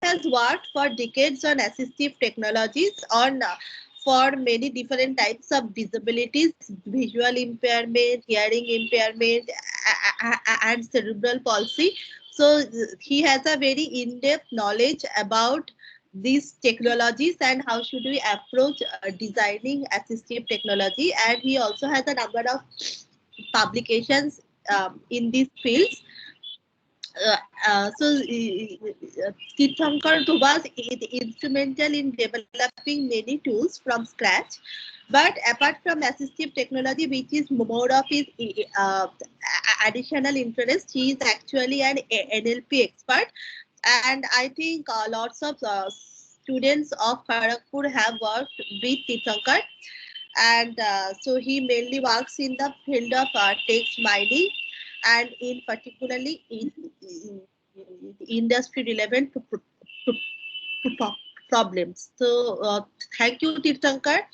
has worked for decades on assistive technologies on for many different types of disabilities, visual impairment, hearing impairment, and cerebral palsy. So he has a very in-depth knowledge about these technologies and how should we approach designing assistive technology. And he also has a number of publications in these fields. Tirthankar was instrumental in developing many tools from scratch. But apart from assistive technology, which is more of his additional interest, he is actually an NLP expert. And I think lots of students of Kharagpur have worked with Tirthankar. And so he mainly works in the field of text mining and in particularly in industry relevant problems. So thank you, Tirthankar,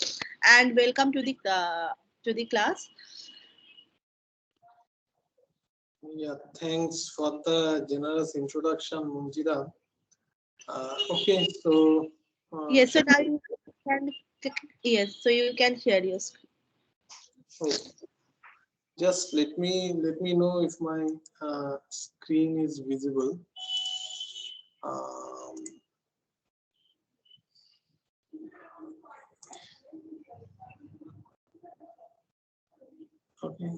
and welcome to the class. Yeah, thanks for the generous introduction, Munjida. Okay, so yes, so now you can so you can share your screen. oh, just let me know if my screen is visible. Um, okay.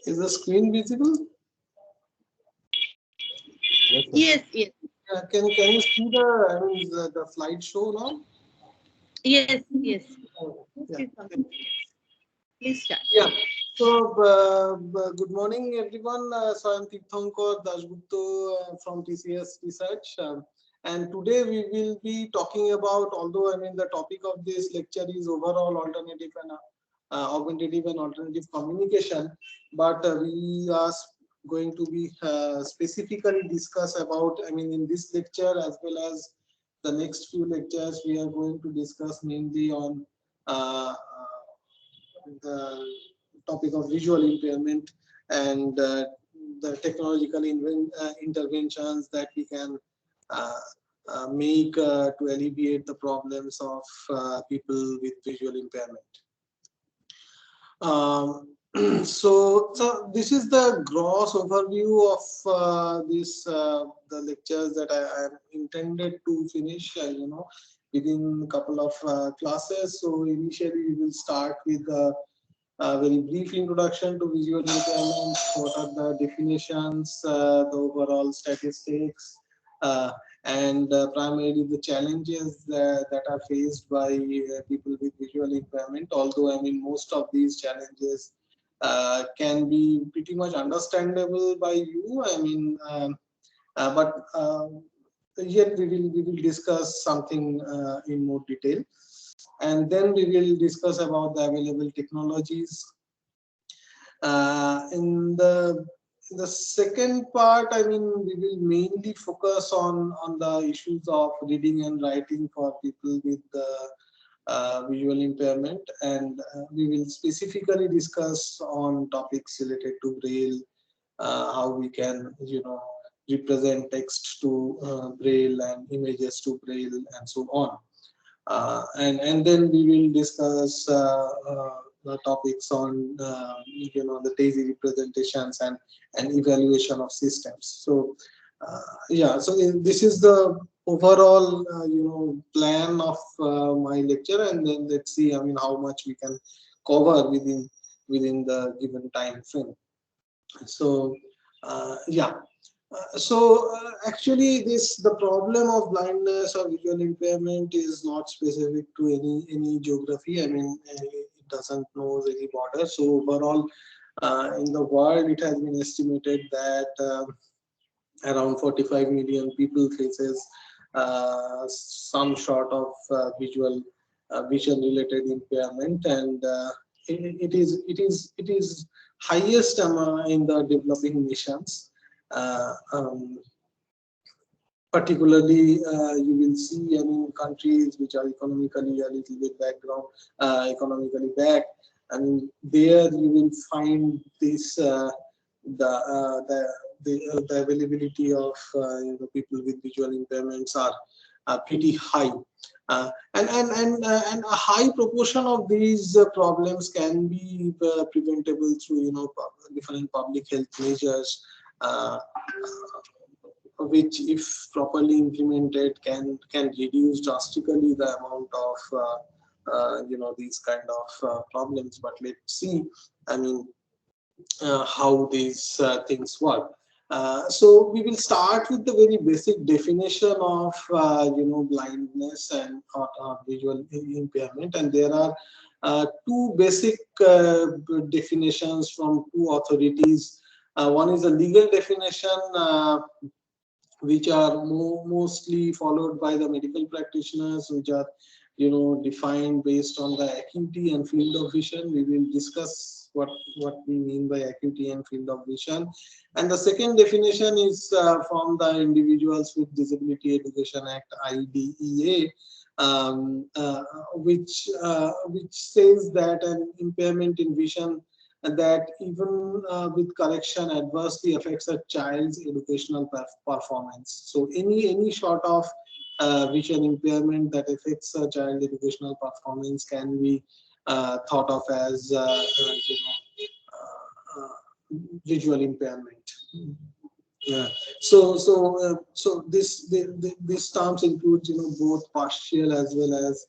Is the screen visible? Yes, yes. Can you see the slideshow now? Yes, yes. Yeah. Please start. Yeah. So good morning, everyone. So I'm Tirthankar Dasgupta from TCS Research, and today we will be talking about. Although the topic of this lecture is overall alternative and augmentative and alternative communication, but we are going to be specifically discuss about. In this lecture as well as the next few lectures, we are going to discuss mainly on the topic of visual impairment and the technological interventions that we can make to alleviate the problems of people with visual impairment. So this is the gross overview of the lectures that I am intended to finish, within a couple of classes. So initially we will start with a very brief introduction to visual impairment. What are the definitions, the overall statistics, and primarily the challenges that are faced by people with visual impairment. Although most of these challenges can be pretty much understandable by you. But yet we will discuss something in more detail, and then we will discuss about the available technologies. In the second part, we will mainly focus on the issues of reading and writing for people with visual impairment, and we will specifically discuss on topics related to Braille, how we can represent text to Braille and images to Braille and so on. And then we will discuss the topics on the DAISY representations and evaluation of systems. So yeah, so this is the overall plan of my lecture, and then let's see how much we can cover within the given time frame. So yeah. Actually, the problem of blindness or visual impairment is not specific to any geography. It doesn't know any border. So overall, in the world, it has been estimated that around 45 million people faces some sort of vision related impairment, and it is highest in the developing nations. Particularly, you will see countries which are economically a little bit economically back, I mean, there you will find this the uh, the the availability of people with visual impairments are pretty high, and a high proportion of these problems can be preventable through different public health measures, uh, which, if properly implemented, can reduce drastically the amount of these kind of problems. But let's see, I mean, how these things work. So we will start with the very basic definition of blindness and or visual impairment, and there are two basic definitions from two authorities. One is a legal definition, which are mostly followed by the medical practitioners, which are defined based on the acuity and field of vision. We will discuss what we mean by acuity and field of vision. And the second definition is from the Individuals with Disability Education Act, IDEA, which says that an impairment in vision that, even with correction, adversely affects a child's educational performance. So any sort of vision impairment that affects a child educational performance can be thought of as visual impairment. Yeah. So these terms include both partial as well as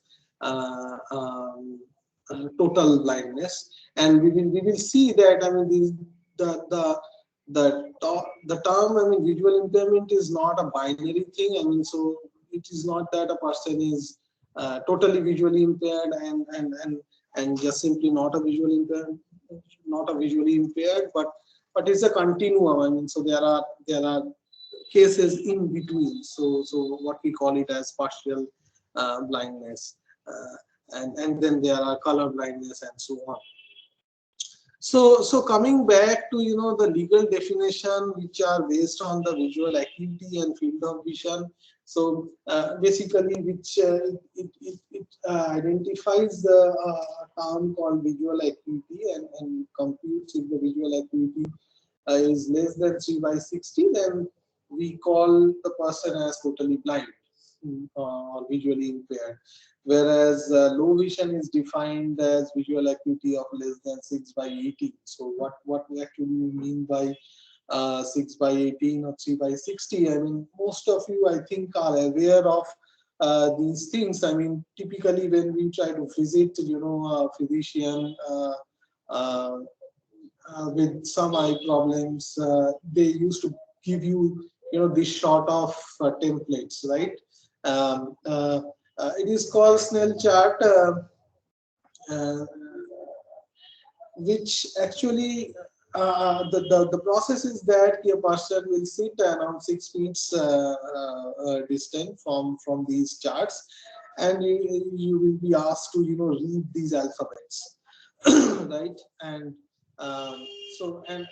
total blindness, and we will see that, I mean, the term, I mean, visual impairment is not a binary thing. I mean, so it is not that a person is totally visually impaired and just simply not a visually impaired, but it's a continuum. I mean, so there are cases in between. So what we call it as partial blindness, and then there are color blindness and so on. So coming back to the legal definition, which are based on the visual acuity and field of vision. So basically, which it identifies the term called visual acuity, and computes if the visual acuity is less than 3/60, then we call the person as totally blind, or visually impaired. Whereas low vision is defined as visual acuity of less than 6/18. So what we actually mean by 6/18 or 3/60? I mean, most of you, I think, are aware of these things. I mean, typically when we try to visit, a physician uh, with some eye problems, they used to give you, this sort of templates, right? It is called Snell chart, uh, which actually the process is that a person will sit around 6 feet distant from these charts, and you will be asked to read these alphabets, right? And and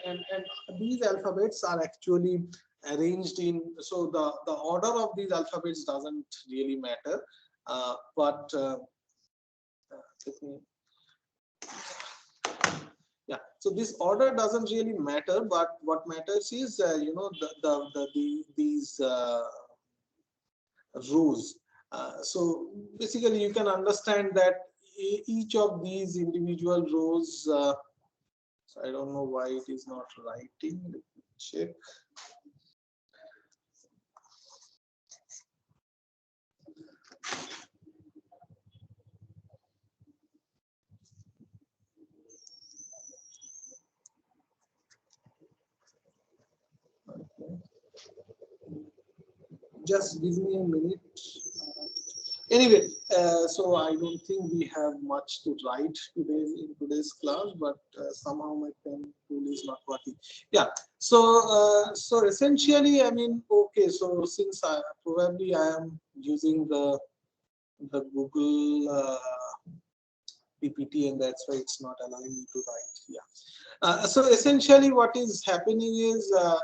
these alphabets are actually arranged in, so the order of these alphabets doesn't really matter, but let me, yeah, so this order doesn't really matter, but what matters is these rows. So basically you can understand that each of these individual rows, so I don't know why it is not writing. Let me check. Just give me a minute. Anyway, so I don't think we have much to write in today's class, but somehow my pen tool is not working. Yeah. So essentially, I mean, okay. So since probably I am using the Google PPT, and that's why it's not allowing me to write. Yeah. So essentially, what is happening is, uh,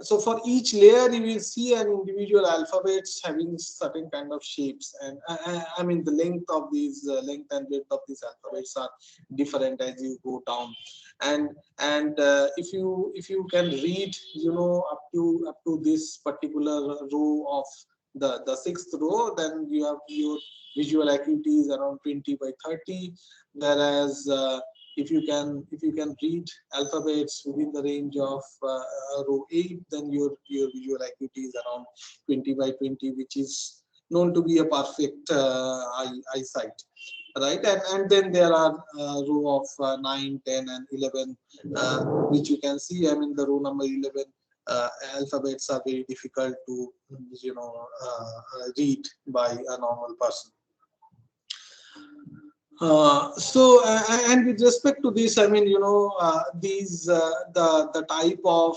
So for each layer, you will see an individual alphabets having certain kind of shapes, and I mean the length of these length and width of these alphabets are different as you go down, and if you can read, up to this particular row of the sixth row, then you have your visual acuity is around 20 by 30, whereas if you can read alphabets within the range of row 8, then your visual acuity is around 20 by 20, which is known to be a perfect eyesight, right? And then there are row of 9, 10, and 11, which you can see. I mean, the row number 11 alphabets are very difficult to read by a normal person. And with respect to this, I mean, these the type of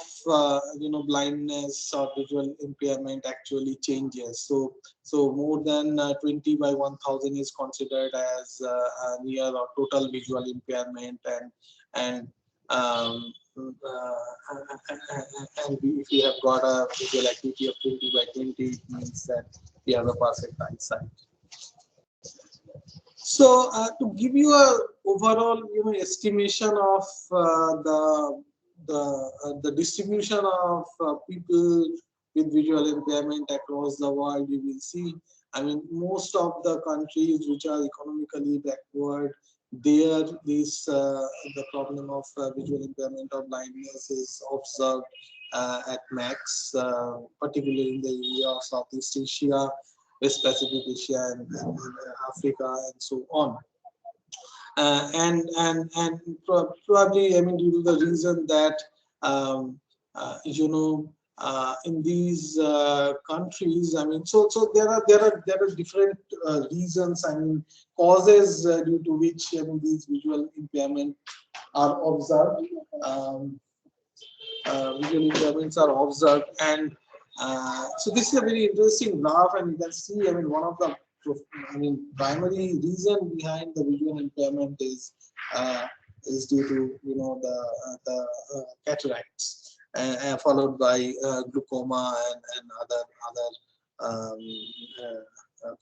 blindness or visual impairment actually changes. So more than 20 by 1000 is considered as near or total visual impairment, and um, if we have got a visual acuity of 20 by 20, it means that we have a perfect eyesight. So to give you a overall estimation of the distribution of people with visual impairment across the world, you will see. I mean, most of the countries which are economically backward, there this the problem of visual impairment or blindness is observed at max, particularly in the area of Southeast Asia, West Pacific Asia, and Africa, and so on. And probably, I mean, due to the reason that um, in these countries, I mean, so there are different reasons, I mean, causes due to which, I mean, these visual impairment are observed. Um, Visual impairments are observed, and so this is a very interesting graph, and you can see, I mean, one of the primary reason behind the visual impairment uh, is due to the cataracts, followed by glaucoma and other um,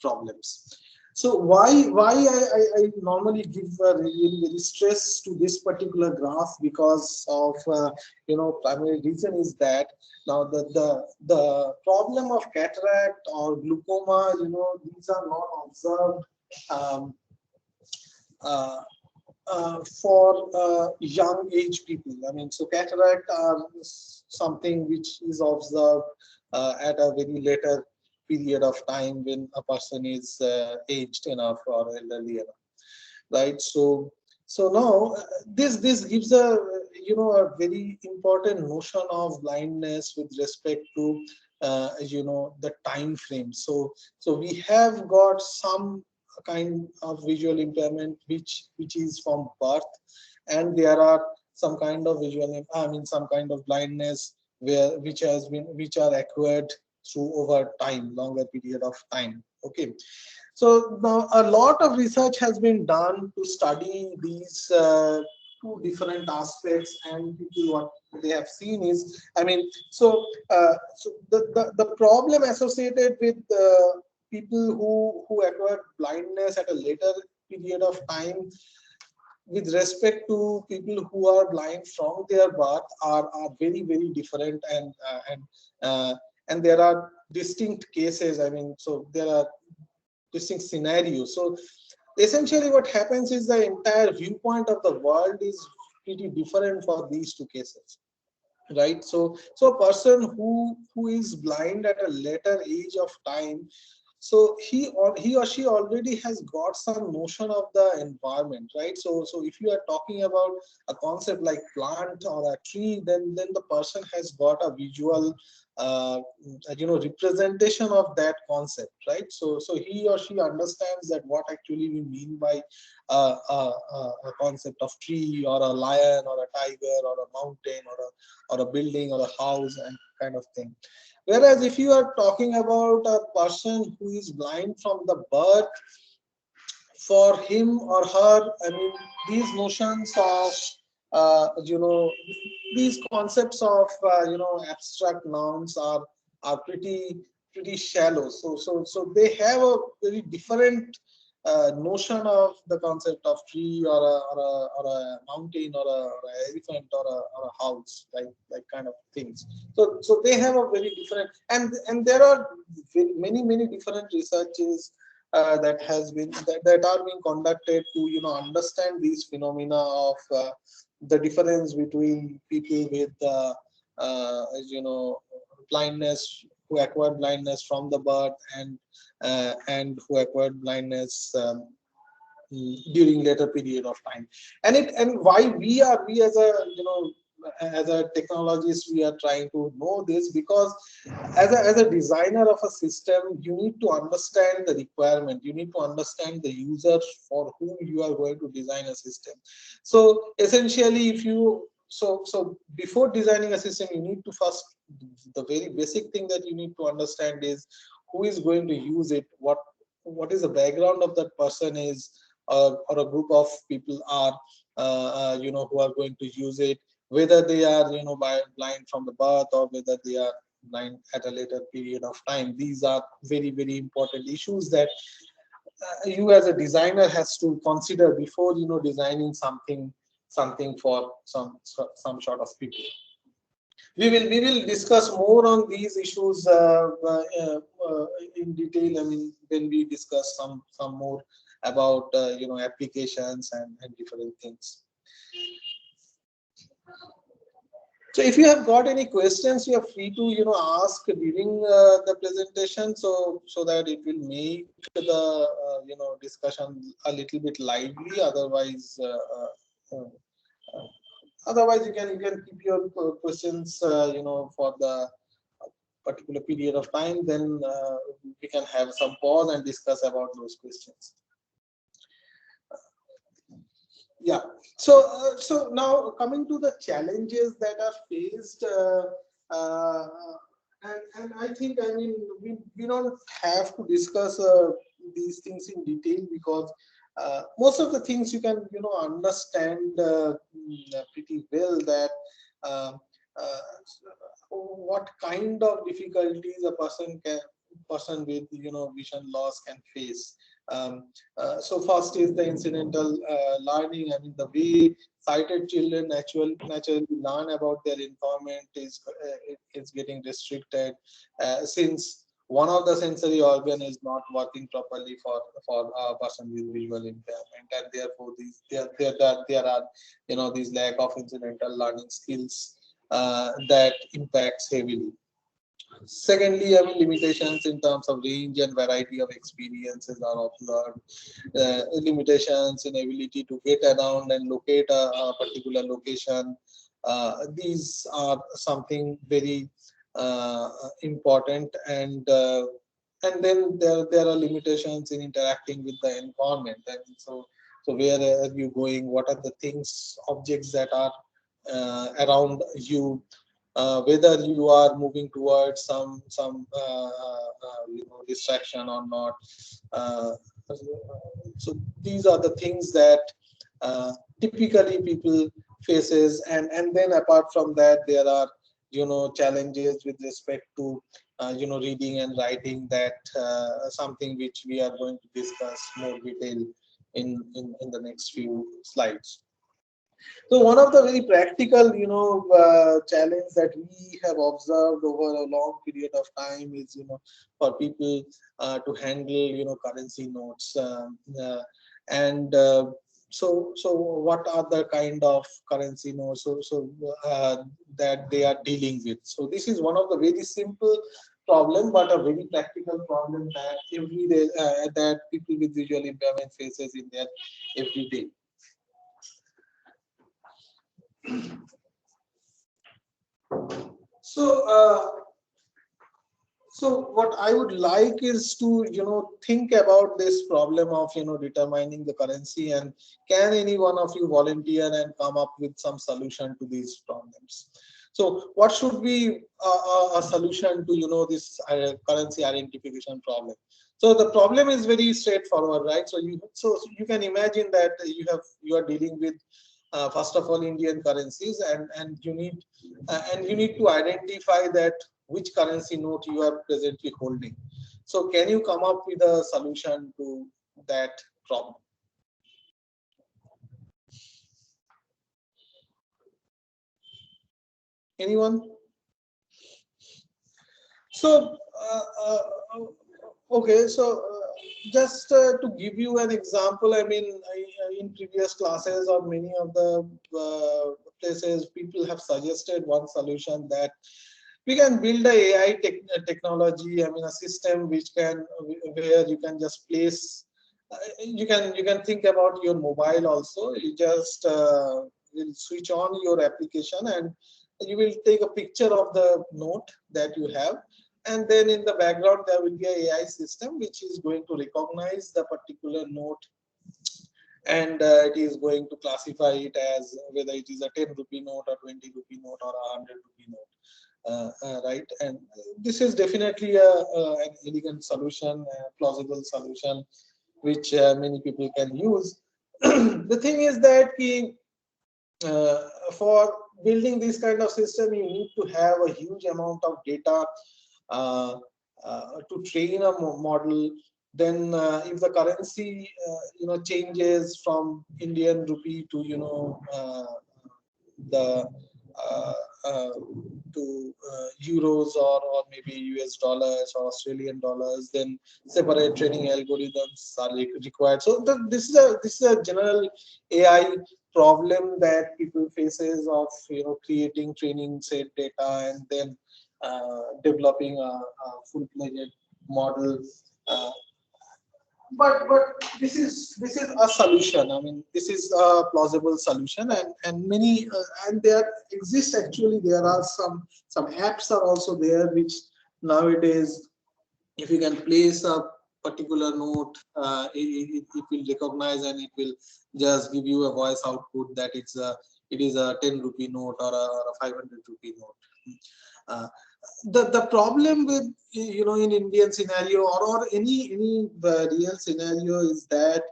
problems. So why I normally give a really very stress to this particular graph, because of primary reason is that now the problem of cataract or glaucoma, these are not observed um, uh, for young age people. I mean, so cataract are something which is observed at a very later period of time when a person is aged enough or elderly enough, right? So now this gives a very important notion of blindness with respect to the time frame. So we have got some kind of visual impairment which is from birth, and there are some kind of some kind of blindness which are acquired through over time, longer period of time. Okay. So now a lot of research has been done to study these two different aspects, and people, what they have seen is, I mean, so the problem associated with people who acquire blindness at a later period of time with respect to people who are blind from their birth are very very different, and there are distinct cases. I mean, so there are distinct scenarios. So essentially what happens is the entire viewpoint of the world is pretty different for these two cases, right? So a person who is blind at a later age of time, so he or she already has got some notion of the environment, right? So if you are talking about a concept like plant or a tree, then the person has got a visual representation of that concept, right? So he or she understands that what actually we mean by a concept of tree or a lion or a tiger or a mountain or a building or a house and kind of thing. Whereas if you are talking about a person who is blind from the birth, for him or her, I mean, these notions of these concepts of abstract nouns are pretty shallow. So they have a very different notion of the concept of tree or a mountain or a elephant or a house, like kind of things. So they have a very different, and there are many different researches that are being conducted to understand these phenomena of the difference between people with blindness, who acquired blindness from the birth, and who acquired blindness during later period of time. And why we as a as a technologist, we are trying to know this, because as a designer of a system, you need to understand the requirement, you need to understand the user for whom you are going to design a system. So essentially, if you so before designing a system, you need to first, the very basic thing that you need to understand is who is going to use it, what is the background of that person is, or a group of people are who are going to use it, whether they are blind from the birth, or whether they are blind at a later period of time. These are very important issues that you as a designer has to consider before designing something for some sort of people. We will discuss more on these issues in detail. I mean, when we discuss some more about applications and different things. So if you have got any questions, you are free to ask during the presentation, so that it will make the discussion a little bit lively. Otherwise you can keep your questions for the particular period of time. Then we can have some pause and discuss about those questions. Yeah. So now coming to the challenges that are faced, uh, and I think, I mean, we don't have to discuss these things in detail, because most of the things you can understand pretty well, that uh, uh, what kind of difficulties a person with vision loss can face. So first is the incidental learning. I mean, the way sighted children naturally learn about their environment is getting restricted, since one of the sensory organ is not working properly for a person with visual impairment, and therefore there are these lack of incidental learning skills that impacts heavily. Secondly, I mean, limitations in terms of range and variety of experiences are observed. Limitations in ability to get around and locate a particular location. These are something very important, and then there are limitations in interacting with the environment. And so where are you going? What are the things, objects that are around you? Whether you are moving towards some distraction or not. Uh, so these are the things that typically people faces, and then apart from that, there are challenges with respect to reading and writing, that something which we are going to discuss more detail in the next few slides. So one of the very practical, challenge that we have observed over a long period of time is, for people to handle, currency notes, and so what are the kind of currency notes that they are dealing with. So this is one of the very simple problem, but a very practical problem that every day that people with visual impairment faces in their everyday. So, so what I would like is to, think about this problem of, determining the currency, and can any one of you volunteer and come up with some solution to these problems? So what should be a solution to, this currency identification problem? So the problem is very straightforward, right? So you can imagine that you are dealing with first of all Indian currencies, and you need to identify that which currency note you are presently holding. So can you come up with a solution to that problem? Anyone? So okay, so just to give you an example, I mean, in previous classes or many of the places, people have suggested one solution that we can build a AI technology. I mean, a system which can where you can just place. You can think about your mobile also. You just will switch on your application and you will take a picture of the note that you have, and then in the background there will be a AI system which is going to recognize the particular note, and it is going to classify it as whether it is a 10 rupee note or 20 rupee note or a 100 rupee note. Right, and this is definitely an elegant solution, a plausible solution, which many people can use. The thing is that uh, for building this kind of system, you need to have a huge amount of data uh, to train a model. Then, if the currency changes from Indian rupee to the uh, uh, euros or maybe US dollars or Australian dollars, then separate training algorithms are required. So this is a general AI problem that people faces of creating training set data and then developing a full-fledged model. Uh, but this is a solution. I mean, this is a plausible solution, and many and there exists, actually there are some apps are also there which nowadays, if you can place a particular note, it will recognize and it will just give you a voice output that it is a 10 rupee note or a 500 rupee note. uh, the problem with in Indian scenario or any real scenario is that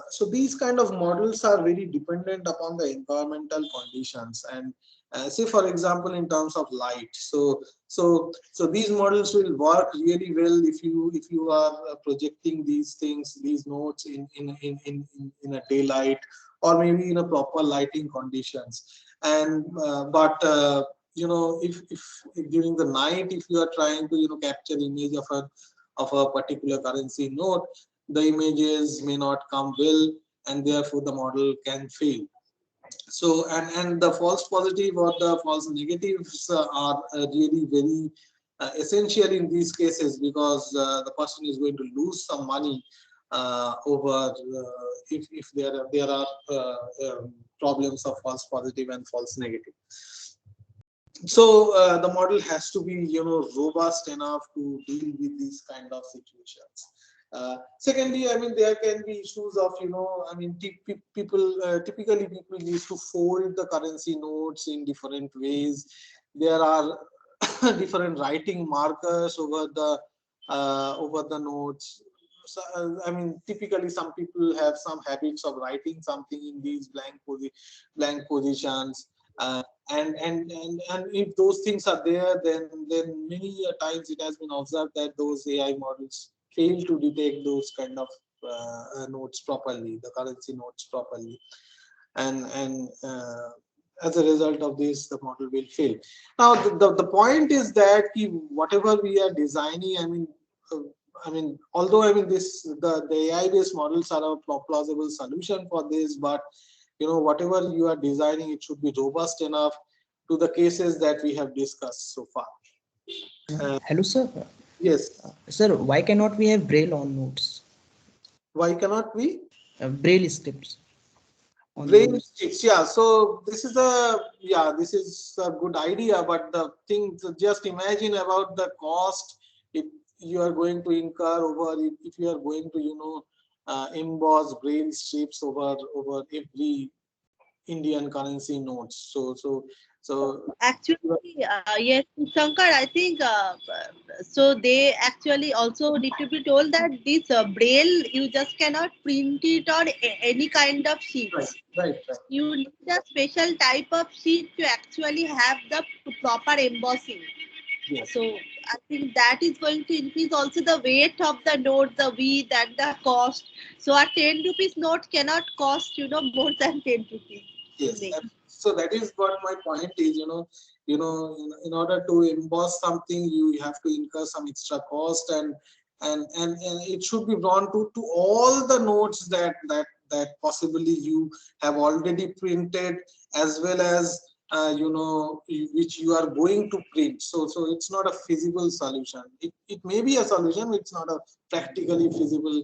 so these kind of models are very dependent upon the environmental conditions, and say for example in terms of light. So these models will work really well if you are projecting these things, these notes in a daylight or maybe in a proper lighting conditions. And but if during the night, if you are trying to capture image of a particular currency note, the images may not come well, and therefore the model can fail. So and the false positive or the false negatives are really very essential in these cases, because the person is going to lose some money over if there are problems of false positive and false negative. So the model has to be robust enough to deal with these kind of situations. Secondly, I mean, there can be issues of I mean, typically people used to fold the currency notes in different ways. There are different writing markers over the notes. So, I mean, typically some people have some habits of writing something in these blank positions. And if those things are there, then many times it has been observed that those AI models fail to detect those kind of notes properly, the currency notes properly, and as a result of this, the model will fail. Now, the point is that whatever we are designing, uh, although the AI based models are a plausible solution for this, but whatever you are designing, it should be robust enough to the cases that we have discussed so far. Hello, sir. Yes. Sir, why cannot we have Braille on notes? Why cannot we? Braille scripts on Braille notes. sticks, yeah. So this is a good idea, but the thing, just imagine about the cost if you are going to incur over if you are going to emboss Braille strips over every Indian currency notes. So Actually, yes, Shankar, I think so. They actually also need to be told that this braille, you just cannot print it on any kind of right, sheets. right, right. You need a special type of sheet to actually have the proper embossing. Yes. So I think that is going to increase also the weight of the note, the width and the cost. So a 10 rupees note cannot cost, more than 10 rupees to Yes, make. so that is what my point is. In order to emboss something, you have to incur some extra cost, and it should be drawn to all the notes that possibly you have already printed, as well as which you are going to print. So it's not a feasible solution. It may be a solution, it's not a practically feasible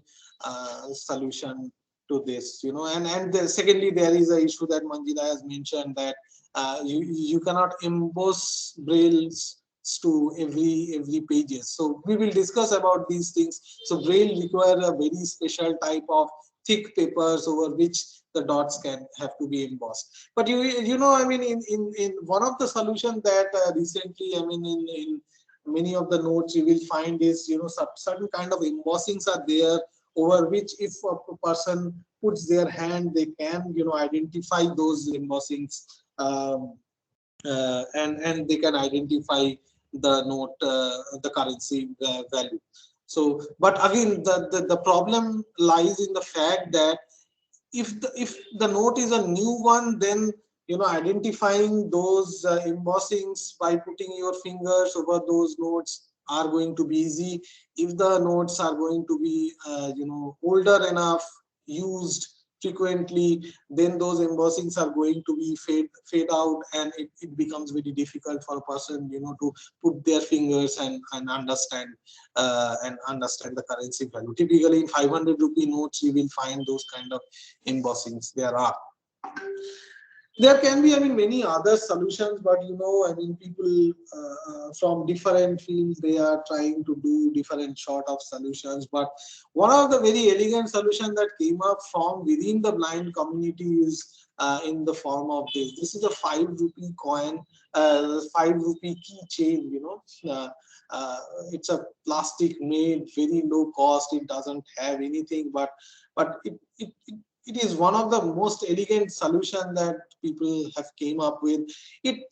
solution to this, secondly, there is a issue that Manjita has mentioned, that you cannot emboss brailles to every pages. So we will discuss about these things. So braille require a very special type of thick papers over which the dots can have to be embossed. But I mean, in one of the solutions that recently, I mean, in many of the notes you will find is, certain kind of embossings are there, over which if a person puts their hand, they can identify those embossings, and they can identify the note, the currency value. So, but again, the problem lies in the fact that if the note is a new one, then identifying those embossings by putting your fingers over those notes are going to be easy. If the notes are going to be older enough, used frequently, then those embossings are going to be fade out, and it becomes very difficult for a person to put their fingers and understand the currency value. Typically in 500 rupee notes you will find those kind of embossings. There can be, I mean, many other solutions, but I mean, people from different fields, they are trying to do different sort of solutions. But one of the very elegant solution that came up from within the blind community is in the form of this. This is a 5 rupee coin, 5 rupee keychain. Uh, it's a plastic made, very low cost. It doesn't have anything, but it is one of the most elegant solution that people have came up with. It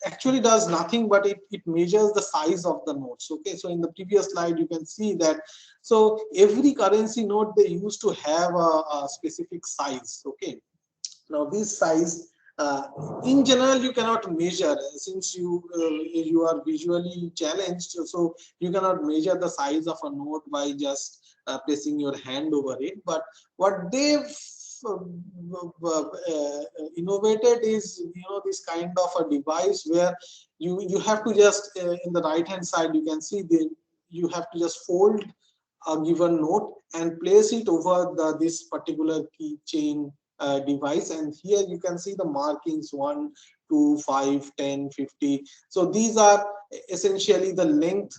actually does nothing, but it measures the size of the notes. Okay, so in the previous slide you can see that, so every currency note, they used to have a specific size. Okay, now this size, uh, in general you cannot measure, since you are visually challenged, so you cannot measure the size of a note by just placing your hand over it. But what they've innovated is, this kind of a device where you have to just, in the right hand side you can see, you have to just fold a given note and place it over this particular keychain device, and here you can see the markings 1, 2, 5, 10, 50. So these are essentially the length,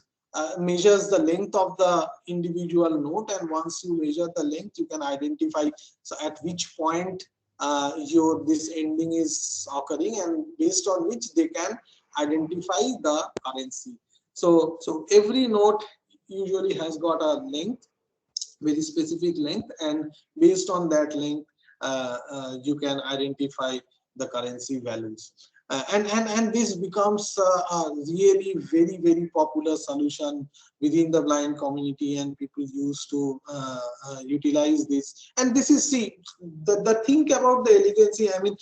measures the length of the individual note, and once you measure the length, you can identify so at which point your this ending is occurring, and based on which they can identify the currency. So every note usually has got a length, very specific length, and based on that length you can identify the currency values. And this becomes a really very popular solution within the blind community, and people used to utilize this. And this is, see, the thing about the elegancy, I mean,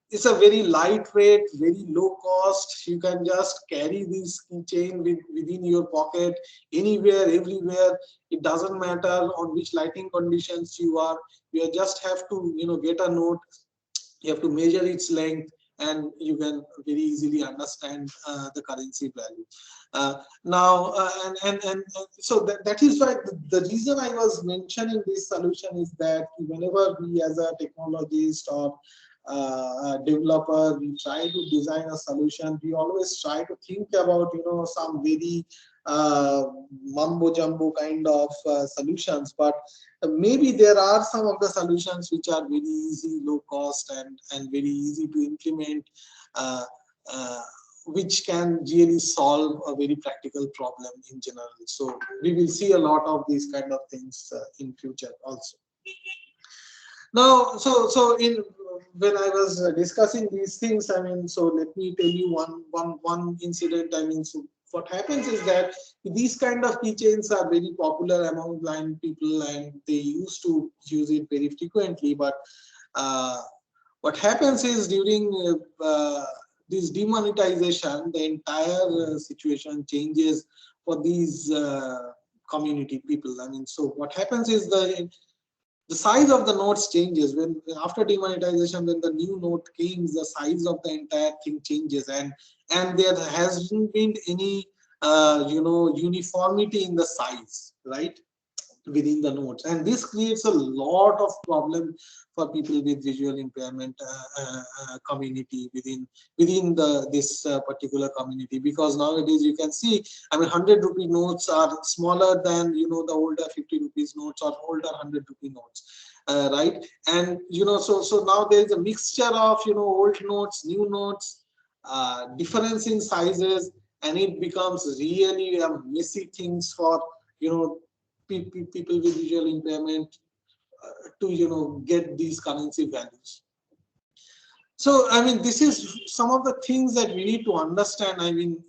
it's a very lightweight, very low cost. You can just carry this keychain within your pocket, anywhere, everywhere. It doesn't matter on which lighting conditions you are. You just have to, get a note. You have to measure its length, and you can very easily understand the currency value. Now, and so that is why the reason I was mentioning this solution is that whenever we as a technologist or developer, we try to design a solution, we always try to think about, some very uh, mumbo jumbo kind of solutions. But maybe there are some of the solutions which are very easy, low cost, and very easy to implement. uh, uh, which can really solve a very practical problem in general. So we will see a lot of these kind of things in future also. Now, so in when I was discussing these things, I mean, so let me tell you one incident. I mean, so what happens is that these kind of keychains are very popular among blind people, and they used to use it very frequently. But uh, what happens is during this demonetization, the entire situation changes for these community people. I mean, so what happens is the size of the notes changes when after demonetization. When the new note came, the size of the entire thing changes, and there hasn't been any uniformity in the size, right, within the notes, and this creates a lot of problem for people with visual impairment community within the this particular community, because nowadays you can see, I mean, 100 rupee notes are smaller than the older 50 rupees notes or older 100 rupee notes, right? And so now there is a mixture of old notes, new notes, difference in sizes, and it becomes really a messy things for you know people with visual impairment to get these currency values. So I mean, this is some of the things that we need to understand. I mean,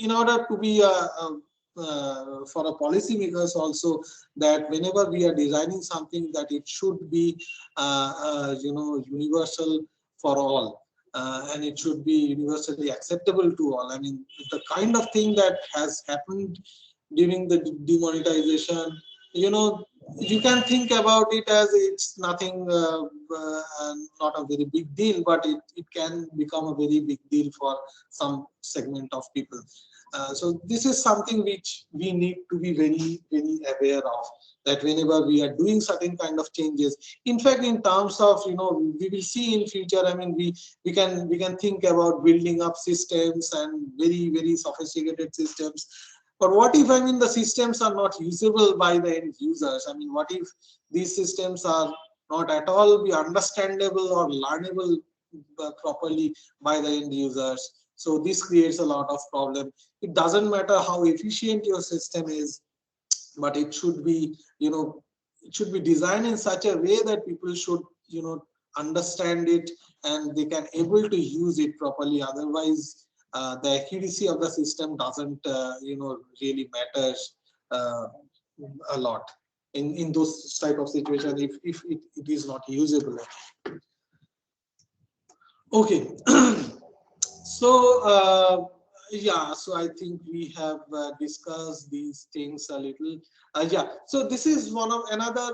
in order to be for a policymakers also, that whenever we are designing something, that it should be universal for all, and it should be universally acceptable to all. I mean, the kind of thing that has happened during the demonetization, you know you can think about it as it's nothing, not a very big deal, but it can become a very big deal for some segment of people. So this is something which we need to be very very aware of, that whenever we are doing certain kind of changes, in fact, in terms of we will see in future, I mean, we can think about building up systems and very very sophisticated systems. But what if, I mean, the systems are not usable by the end users? I mean, what if these systems are not at all be understandable or learnable properly by the end users? So this creates a lot of problem. It doesn't matter how efficient your system is, but it should be, it should be designed in such a way that people should, understand it, and they can able to use it properly. Otherwise, the accuracy of the system doesn't, really matters uh, a lot in those type of situations if it is not usable. Okay. So yeah, so I think we have discussed these things a little. Yeah, so this is one of another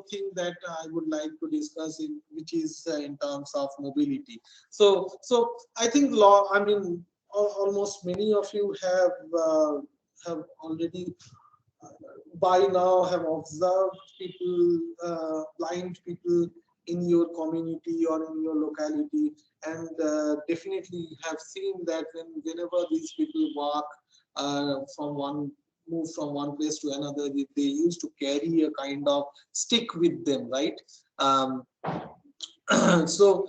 thing that I would like to discuss, in which is in terms of mobility. So I think I mean, almost many of you have already by now have observed people, blind people in your community or in your locality, and definitely have seen that whenever these people walk from one move from one place to another, they used to carry a kind of stick with them, right? um, so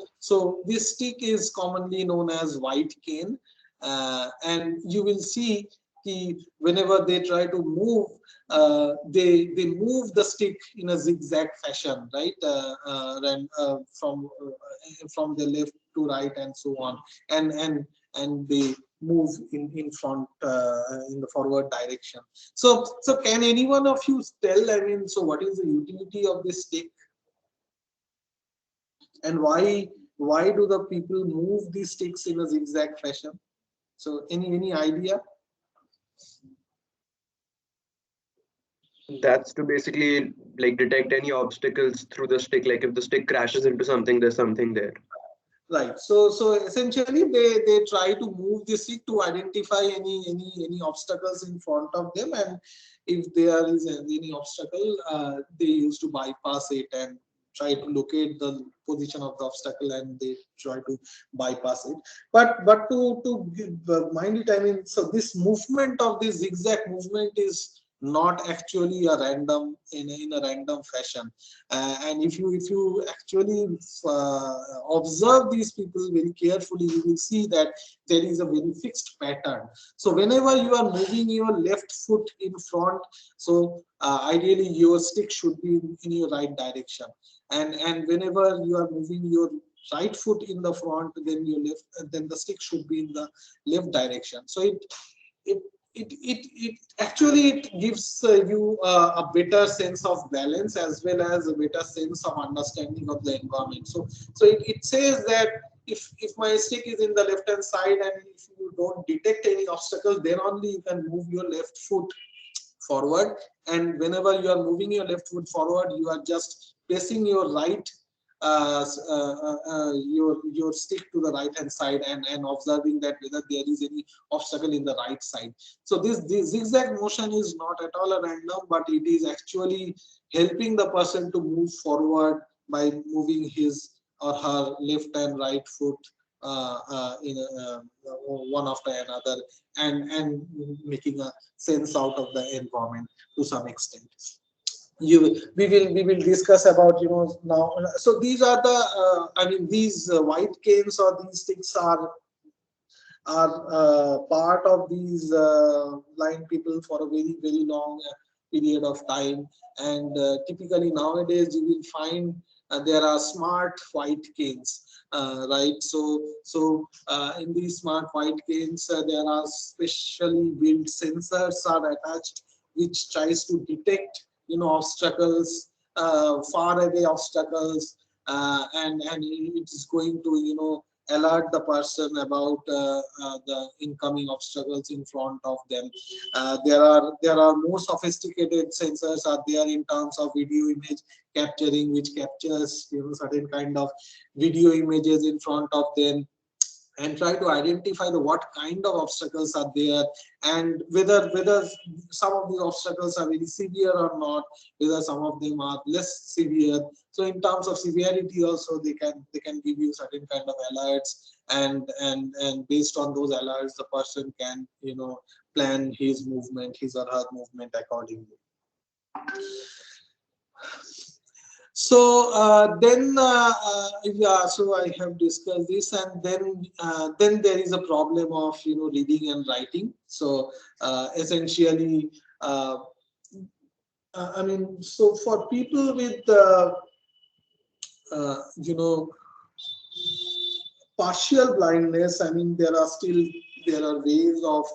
this stick is commonly known as white cane, and you will see whenever they try to move, they move the stick in a zigzag fashion, right? And from the left to right and so on, and they move in front, in the forward direction. So can any one of you tell, I mean, so what is the utility of this stick, and why do the people move these sticks in a zigzag fashion? So any idea? That's to basically like detect any obstacles through the stick. Like if the stick crashes into something, there's something there. Right. So essentially they try to move the stick to identify any obstacles in front of them, and if there is any obstacle, they used to bypass it and try to locate the position of the obstacle, and they try to bypass it. But to mind it, I mean, so this movement of this zigzag movement is not actually a random in a random fashion. And if you actually observe these people very carefully, you will see that there is a very fixed pattern. So whenever you are moving your left foot in front, so ideally your stick should be in your right direction, and whenever you are moving your right foot in the front, then your left, then the stick should be in the left direction. So it it actually it gives you a better sense of balance as well as a better sense of understanding of the environment. So it says that if my stick is in the left hand side and if you don't detect any obstacle, then only you can move your left foot forward. And whenever you are moving your left foot forward, you are just placing your right your stick to the right hand side and observing that whether there is any obstacle in the right side. So this zigzag motion is not at all a random, but it is actually helping the person to move forward by moving his or her left and right foot one after another, and making a sense out of the environment to some extent. We will discuss about now. So these are the I mean these white canes or these sticks are part of these blind people for a very long period of time. And typically nowadays you will find there are smart white canes, right? So in these smart white canes there are specially built sensors are attached, which tries to detect obstacles, far away obstacles, and it is going to alert the person about the incoming obstacles in front of them. There are more sophisticated sensors are there in terms of video image capturing, which captures certain kind of video images in front of them and try to identify the what kind of obstacles are there, and whether some of the obstacles are very severe or not, whether some of them are less severe. So in terms of severity also they can give you certain kind of alerts, and based on those alerts the person can plan his or her movement accordingly. So yeah, so I have discussed this, and then there is a problem of reading and writing. So essentially, uh, I mean, so for people with you know partial blindness, I mean, there are ways of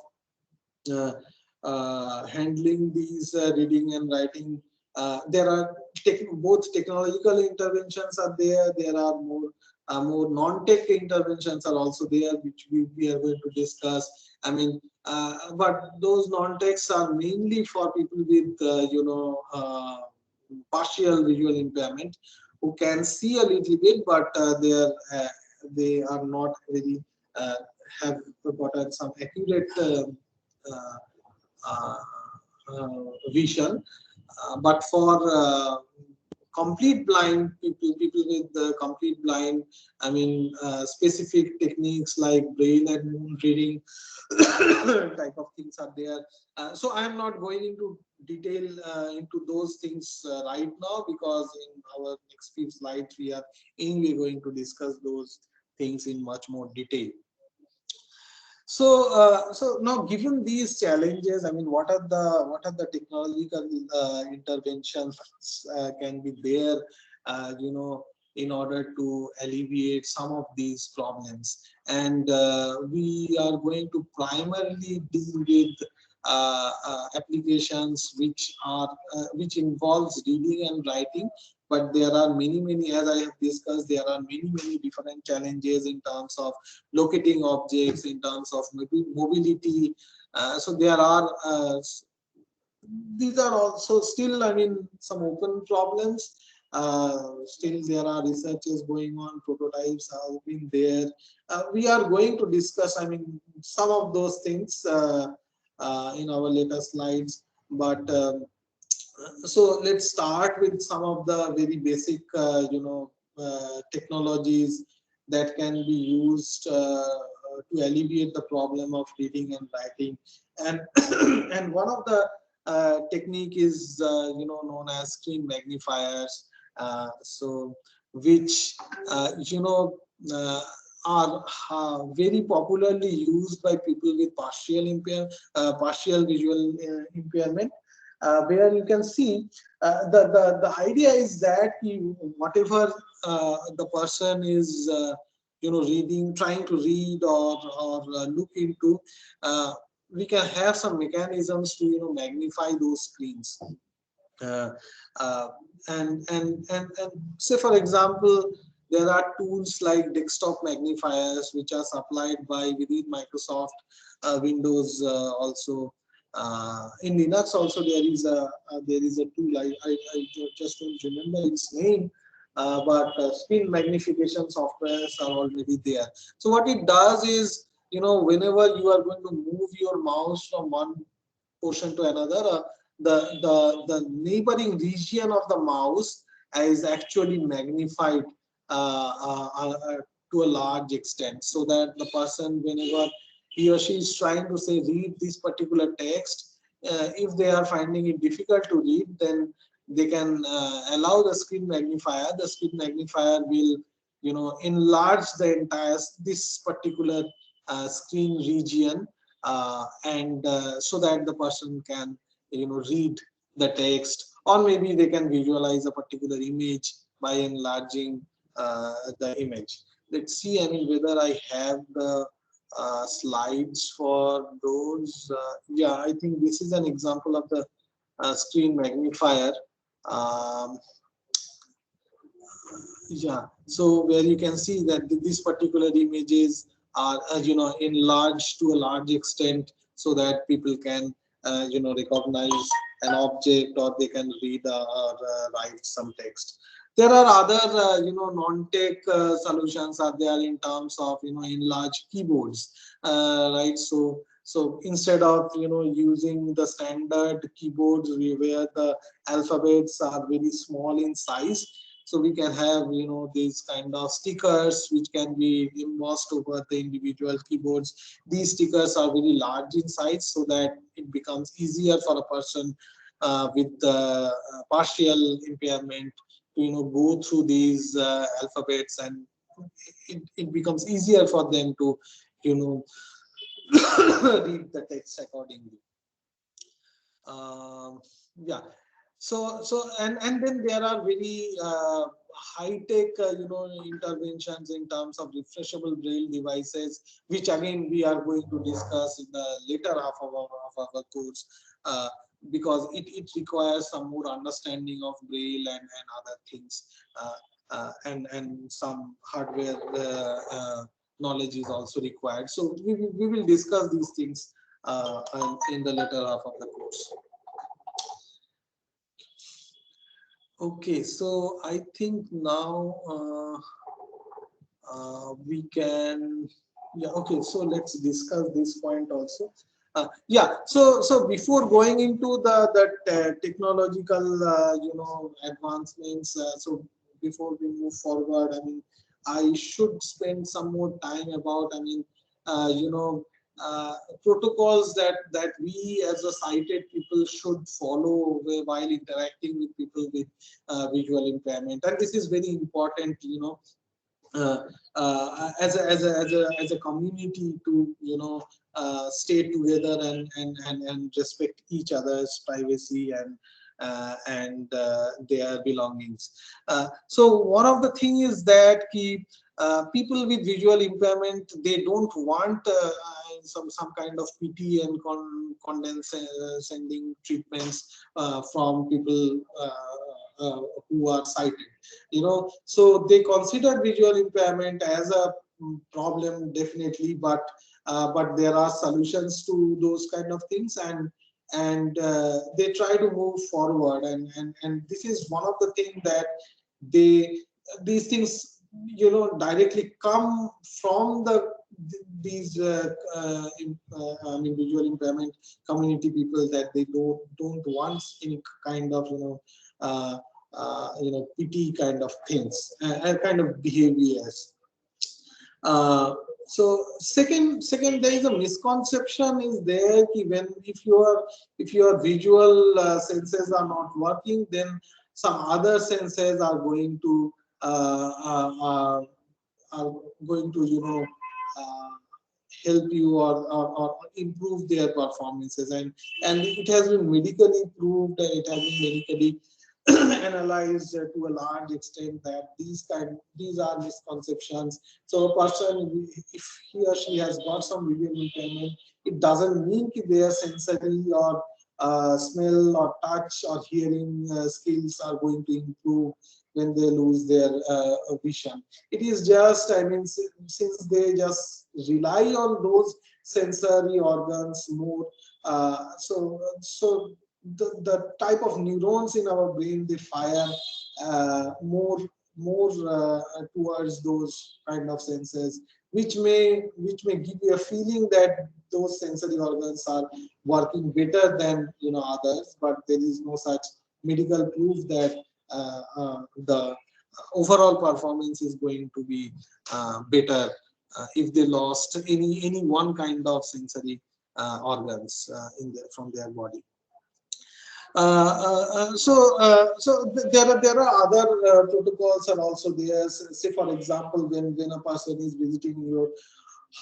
uh, handling these reading and writing. There are both technological interventions are there. There are more non-tech interventions are also there, which we are going to discuss. I mean, but those non-techs are mainly for people with partial visual impairment who can see a little bit, but they are not very have got some accurate uh, uh, vision. But for complete blind people with complete blind, I mean, specific techniques like braille and moon reading type of things are there. So I am not going into detail into those things right now, because in our next few slides we are anyway going to discuss those things in much more detail. So now, given these challenges, I mean, what are the technological interventions can be there, in order to alleviate some of these problems? And we are going to primarily deal with applications which involves reading and writing. But there are many, as I have discussed, there are many different challenges in terms of locating objects, in terms of mobility. So there are these are also still, I mean, some open problems. Still there are researches going on, prototypes have been there. We are going to discuss, I mean, some of those things in our later slides. But so let's start with some of the very basic technologies that can be used to alleviate the problem of reading and writing. And and one of the technique is known as screen magnifiers. So which uh, are very popularly used by people with partial visual impairment, where you can see the idea is that whatever the person is reading, trying to read or look into, uh, we can have some mechanisms to magnify those screens. uh, uh, and say for example, there are tools like desktop magnifiers which are supplied by within Microsoft Windows. Also in Linux also there is a tool. I just don't remember its name, but screen magnification softwares are already there. So what it does is, whenever you are going to move your mouse from one portion to another, the neighboring region of the mouse is actually magnified to a large extent, so that the person, whenever he or she is trying to say read this particular text, if they are finding it difficult to read, then they can allow the screen magnifier. The screen magnifier will enlarge the entire this particular screen region, and so that the person can read the text, or maybe they can visualize a particular image by enlarging the image. Let's see, I mean, whether I have the slides for those. Yeah, I think this is an example of the screen magnifier. um, yeah, so where you can see that these particular images are enlarged to a large extent, so that people can recognize an object, or they can read or write some text. There are other non-tech solutions are there in terms of enlarged keyboards, right? So instead of using the standard keyboards where the alphabets are very small in size, so we can have these kind of stickers which can be embossed over the individual keyboards. These stickers are very large in size, so that it becomes easier for a person with partial impairment to go through these alphabets, and it becomes easier for them to you know read the text accordingly. Yeah, and then there are very high tech interventions in terms of refreshable braille devices, which again we are going to discuss in the later half of our course, uh, because it requires some more understanding of braille and other things, and some hardware knowledge is also required. So we will discuss these things in the later half of the course. Okay, so I think now we can, yeah, okay, so let's discuss this point also. Yeah, so before going into the technological advancements, so before we move forward, I mean, I should spend some more time about, I mean, you know, uh, protocols that we as a sighted people should follow while interacting with people with visual impairment. And this is very important, uh, as a community to stay together and respect each other's privacy and their belongings. So one of the thing is that people with visual impairment, they don't want some kind of pity and condescending treatments from people who are sighted. So they consider visual impairment as a problem, definitely, but there are solutions to those kind of things, and they try to move forward, and this is one of the things that they these things directly come from these I mean visual impairment community people, that they don't want any kind of uh, pity kind of things and kind of behaviors. So second there is a misconception is there ki when if your visual senses are not working, then some other senses are going to uh, uh, uh, are going to uh, help you or improve their performances, and it has been medically proved and it has been medically analyzed to a large extent that these are misconceptions. So a person, if he or she has got some visual impairment, it doesn't mean that their sensory or smell or touch or hearing skills are going to improve when they lose their vision. It is just, I mean, since they just rely on those sensory organs more, so the type of neurons in our brain, they fire more towards those kind of senses, which may give you a feeling that those sensory organs are working better than others, but there is no such medical proof that the overall performance is going to be better if they lost any one kind of sensory organs from their body. There are other protocols are also there. Say for example, when a person is visiting your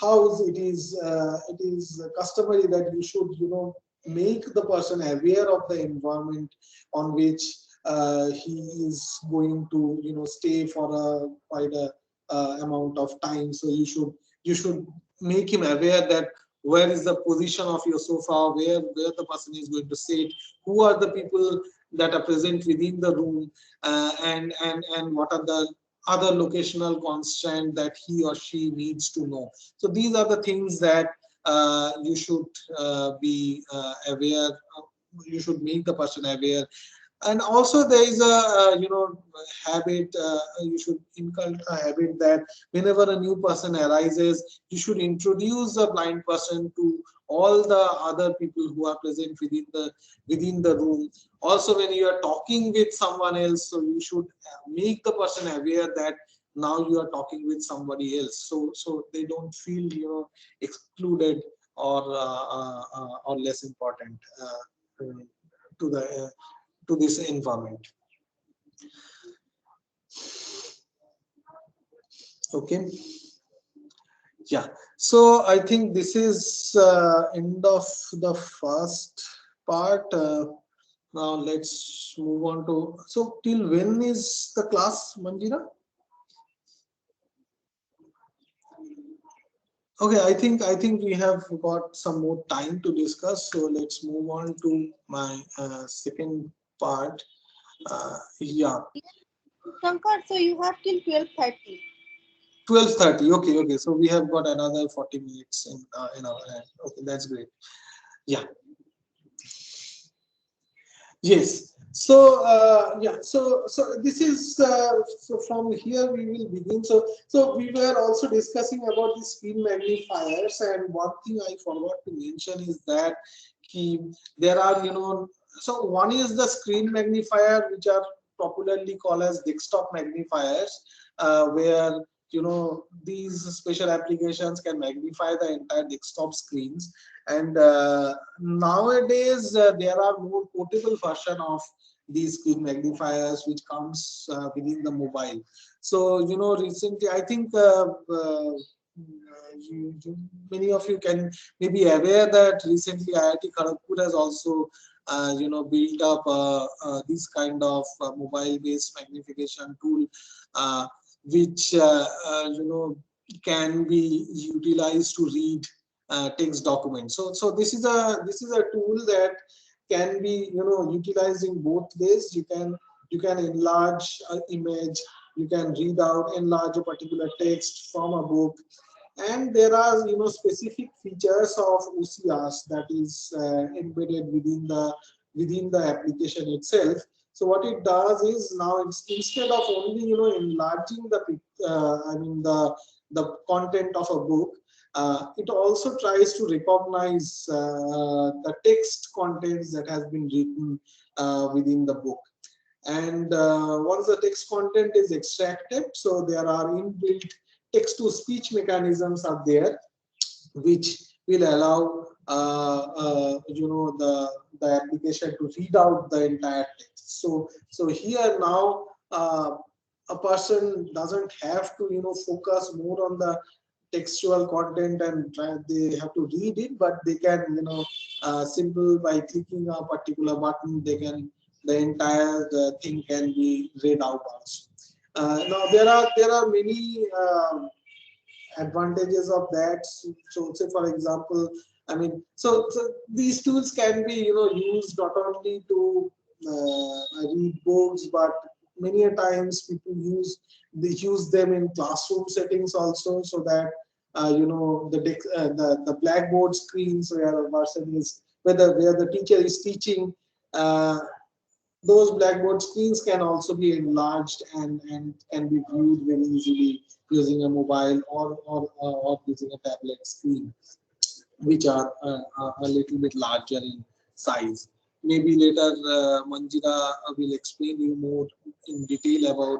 house, it is customary that you should make the person aware of the environment on which he is going to stay for a quite a amount of time. So you should make him aware that where is the position of your sofa, where the person is going to sit, who are the people that are present within the room, and what are the other locational constraint that he or she needs to know. So these are the things that you should be aware. You should make the person aware. And also there is a habit, you should inculcate a habit that whenever a new person arises, you should introduce the blind person to all the other people who are present within the room. Also, when you are talking with someone else, so you should make the person aware that now you are talking with somebody else, so they don't feel excluded or less important to the to this environment. Okay. Yeah. So I think this is end of the first part. Now let's move on to. So till when is the class, Manjira? Okay, I think we have got some more time to discuss. So let's move on to my second part. Yeah. Shankar, so you have till 12:30. 12:30. Okay. So we have got another 40 minutes in our hand. Okay, that's great. Yeah. Yes. So yeah. So this is so from here we will begin. So we were also discussing about the screen magnifiers, and one thing I forgot to mention is that there are so one is the screen magnifier, which are popularly called as desktop magnifiers, where these special applications can magnify the entire desktop screens. And nowadays there are more portable version of these screen magnifiers which comes within the mobile. So recently I think many of you can may be aware that recently IIT Kharagpur has also built up this kind of mobile based magnification tool, which can be utilized to read text documents. So this is a tool that can be utilized in both ways. You can enlarge an image, you can read out, enlarge a particular text from a book, and there are specific features of OCRs that is embedded within the application itself. So what it does is, now it's instead of only enlarging the content of a book, it also tries to recognize the text contents that has been written within the book. And once the text content is extracted, so there are inbuilt text-to-speech mechanisms are there, which will allow the application to read out the entire text. So here now a person doesn't have to focus more on the textual content and they have to read it, but they can simple by clicking a particular button, they can the entire thing can be read out also. Now there are many advantages of that. So say for example, I mean, so these tools can be used not only to read books, but many a times people use them in classroom settings also, so that the blackboard screens where a person is where the teacher is teaching, those blackboard screens can also be enlarged and can be viewed very easily using a mobile or using a tablet screen, which are a little bit larger in size. Maybe later Manjira will explain you more in detail about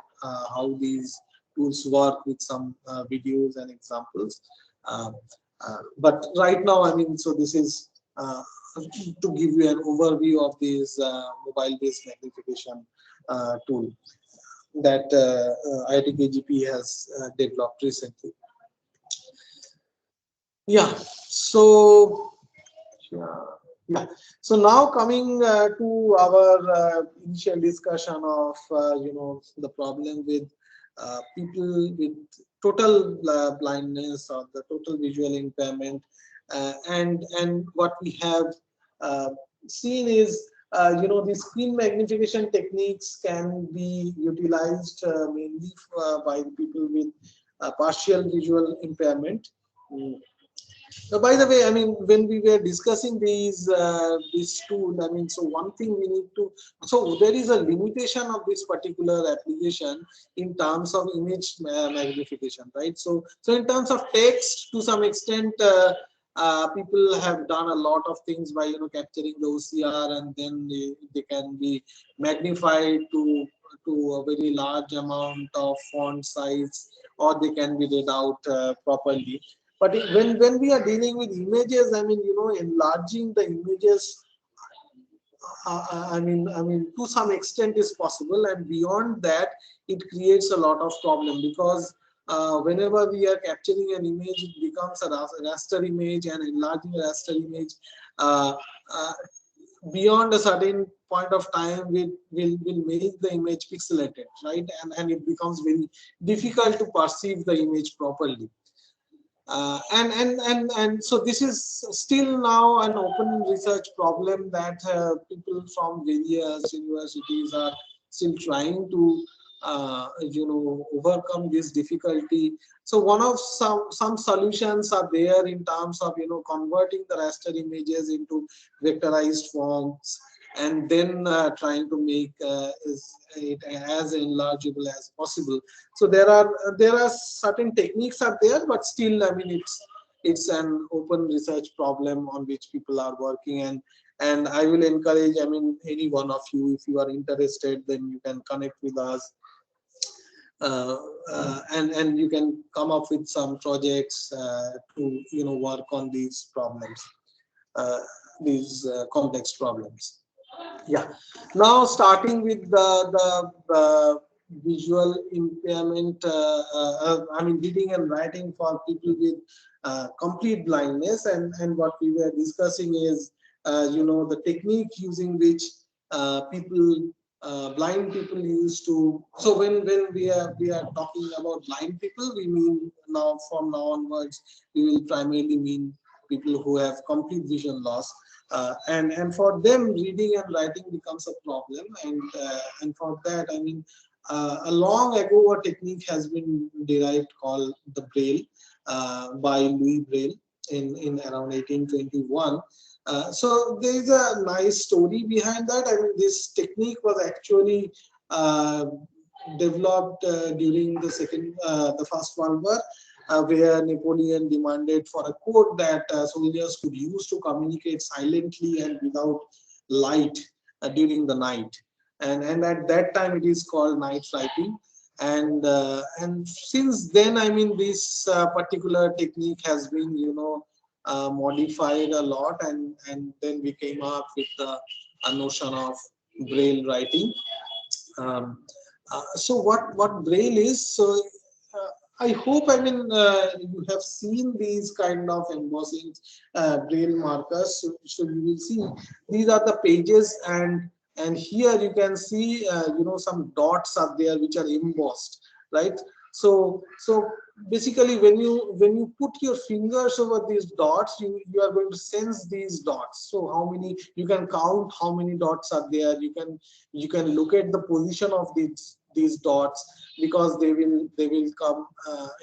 how these tools work with some videos and examples. Um, but right now, I mean, so this is to give you an overview of this mobile-based magnification tool that IIT has developed recently. Yeah, so yeah, so now coming to our initial discussion of the problem with people with total blindness or the total visual impairment, and what we have uh, seen is the screen magnification techniques can be utilized mainly by the people with partial visual impairment. Mm. By the way, I mean, when we were discussing this tool, I mean, so one thing we need to, so there is a limitation of this particular application in terms of image magnification, right? So in terms of text, to some extent, people have done a lot of things by capturing the OCR, and then they can be magnified to a very large amount of font size, or they can be read out properly. But when we are dealing with images, I mean, enlarging the images, I mean, to some extent is possible, and beyond that, it creates a lot of problem, because whenever we are capturing an image, it becomes a raster image, and enlarging a raster image beyond a certain point of time will make the image pixelated, right? And it becomes very difficult to perceive the image properly. And so this is still now an open research problem that people from various universities are still trying to overcome this difficulty. So one of some solutions are there in terms of converting the raster images into vectorized forms, and then trying to make it as enlargeable as possible. So there are certain techniques are there, but still, I mean, it's an open research problem on which people are working, and I will encourage, I mean, any one of you, if you are interested, then you can connect with us, and you can come up with some projects to work on these problems, these complex problems. Yeah. Now starting with the visual impairment, I mean, reading and writing for people with complete blindness, and what we were discussing is the technique using which people blind people used to. So when we are talking about blind people, we mean now from now onwards we will primarily mean people who have complete vision loss. And for them, reading and writing becomes a problem, and for that, I mean, a long ago, a technique has been derived called the Braille by Louis Braille in around 1821. So there is a nice story behind that. I mean, this technique was actually developed during the First World War, where Napoleon demanded for a code that soldiers could use to communicate silently and without light during the night. And at that time, it is called night writing. And since then, I mean, this particular technique has been, modified a lot, and then we came up with the notion of braille writing. So what braille is? So I hope, I mean, you have seen these kind of embossing braille markers. So you will see these are the pages, and here you can see some dots are there which are embossed, right? So basically, when you put your fingers over these dots, you are going to sense these dots. So how many, you can count how many dots are there. You can look at the position of these dots, because they will come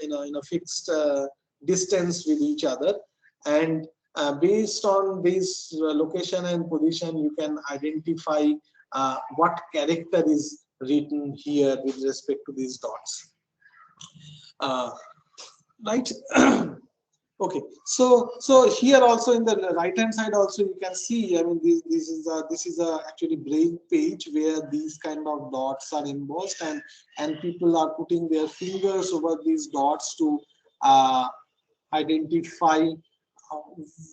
in a fixed distance with each other, and based on this location and position, you can identify what character is written here with respect to these dots, right? Okay, so here also in the right hand side also you can see, I mean, this is a actually braille page where these kind of dots are embossed, and people are putting their fingers over these dots to uh, identify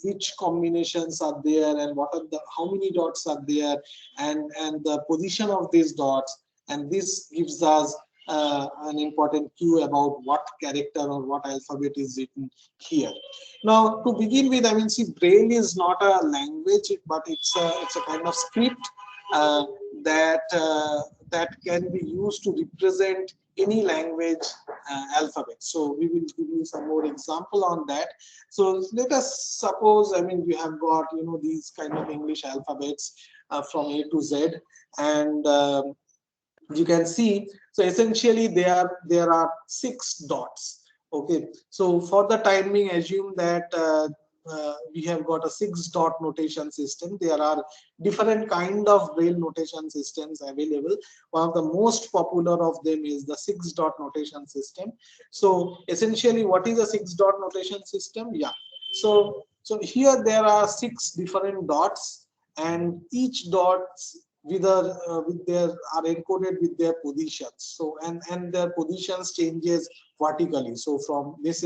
which combinations are there, and what are the, how many dots are there, and the position of these dots, and this gives us an important clue about what character or what alphabet is written here. Now, to begin with, I mean, see, braille is not a language, but it's a kind of script uh, that can be used to represent any language alphabet. So we will give you some more example on that. So let us suppose, I mean, we have got, these kind of English alphabets from A to Z, and you can see, so essentially there are 6 dots. Okay, so for the time being, assume that we have got a 6-dot notation system. There are different kind of braille notation systems available. One of the most popular of them is the 6-dot notation system. So essentially, what is a 6-dot notation system? Yeah, so here there are 6 different dots, and each dot with their are encoded with their positions. So and their positions changes vertically. So from this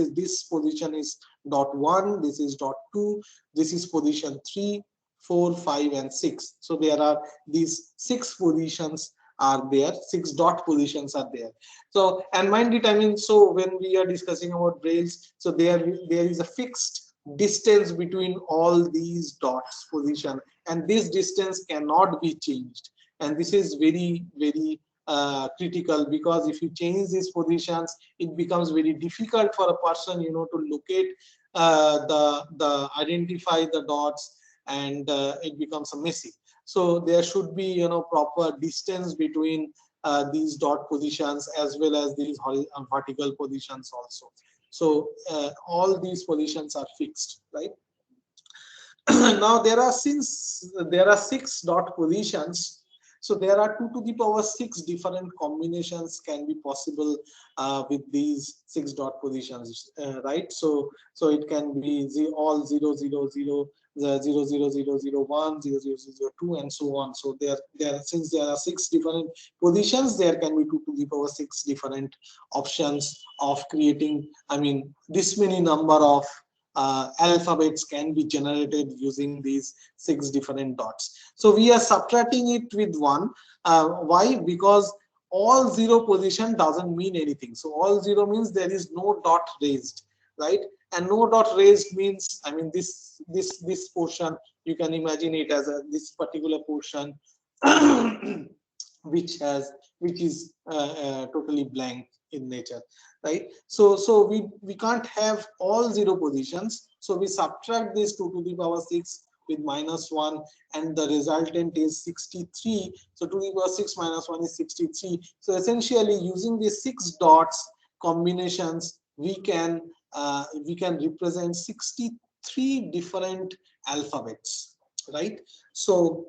position is dot 1, this is dot 2, this is position 3, 4, 5, and 6. So there are these 6 positions are there, 6 dot positions are there. So, and mind it, I mean, so when we are discussing about brailles, so there is a fixed distance between all these dots position, and this distance cannot be changed, and this is very critical, because if you change these positions, it becomes very difficult for a person to locate the identify the dots, and it becomes a messy. So there should be proper distance between these dot positions, as well as these vertical positions also. So all these positions are fixed, right? Now since there are 6 dot positions, so there are 2 to the power 6 different combinations can be possible with these 6 dot positions, right? So it can be all 000, the 00001, 00002, and so on. So since there are 6 different positions, there can be 2 to the power 6 different options of creating, I mean, this many number of alphabets can be generated using these 6 different dots. So we are subtracting it with 1. Why? Because all 0 position doesn't mean anything. So all 0 means there is no dot raised, right? And no dot raised means, I mean, this portion, you can imagine it as this particular portion which is totally blank in nature, right? So we can't have all 0 positions, so we subtract this 2 to the power 6 with -1, and the resultant is 63. So 2 to the power 6 minus 1 is 63. So essentially, using these 6 dots combinations, we can represent 63 different alphabets, right? So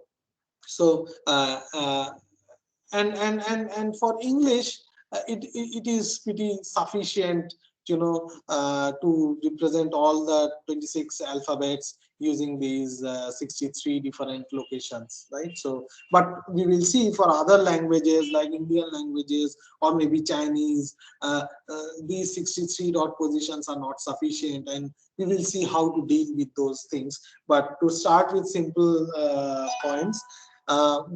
and for English, it is pretty sufficient, to represent all the 26 alphabets using these 63 different locations, right? So, but we will see for other languages like Indian languages or maybe Chinese, these 63 dot positions are not sufficient, and we will see how to deal with those things. But to start with simple points,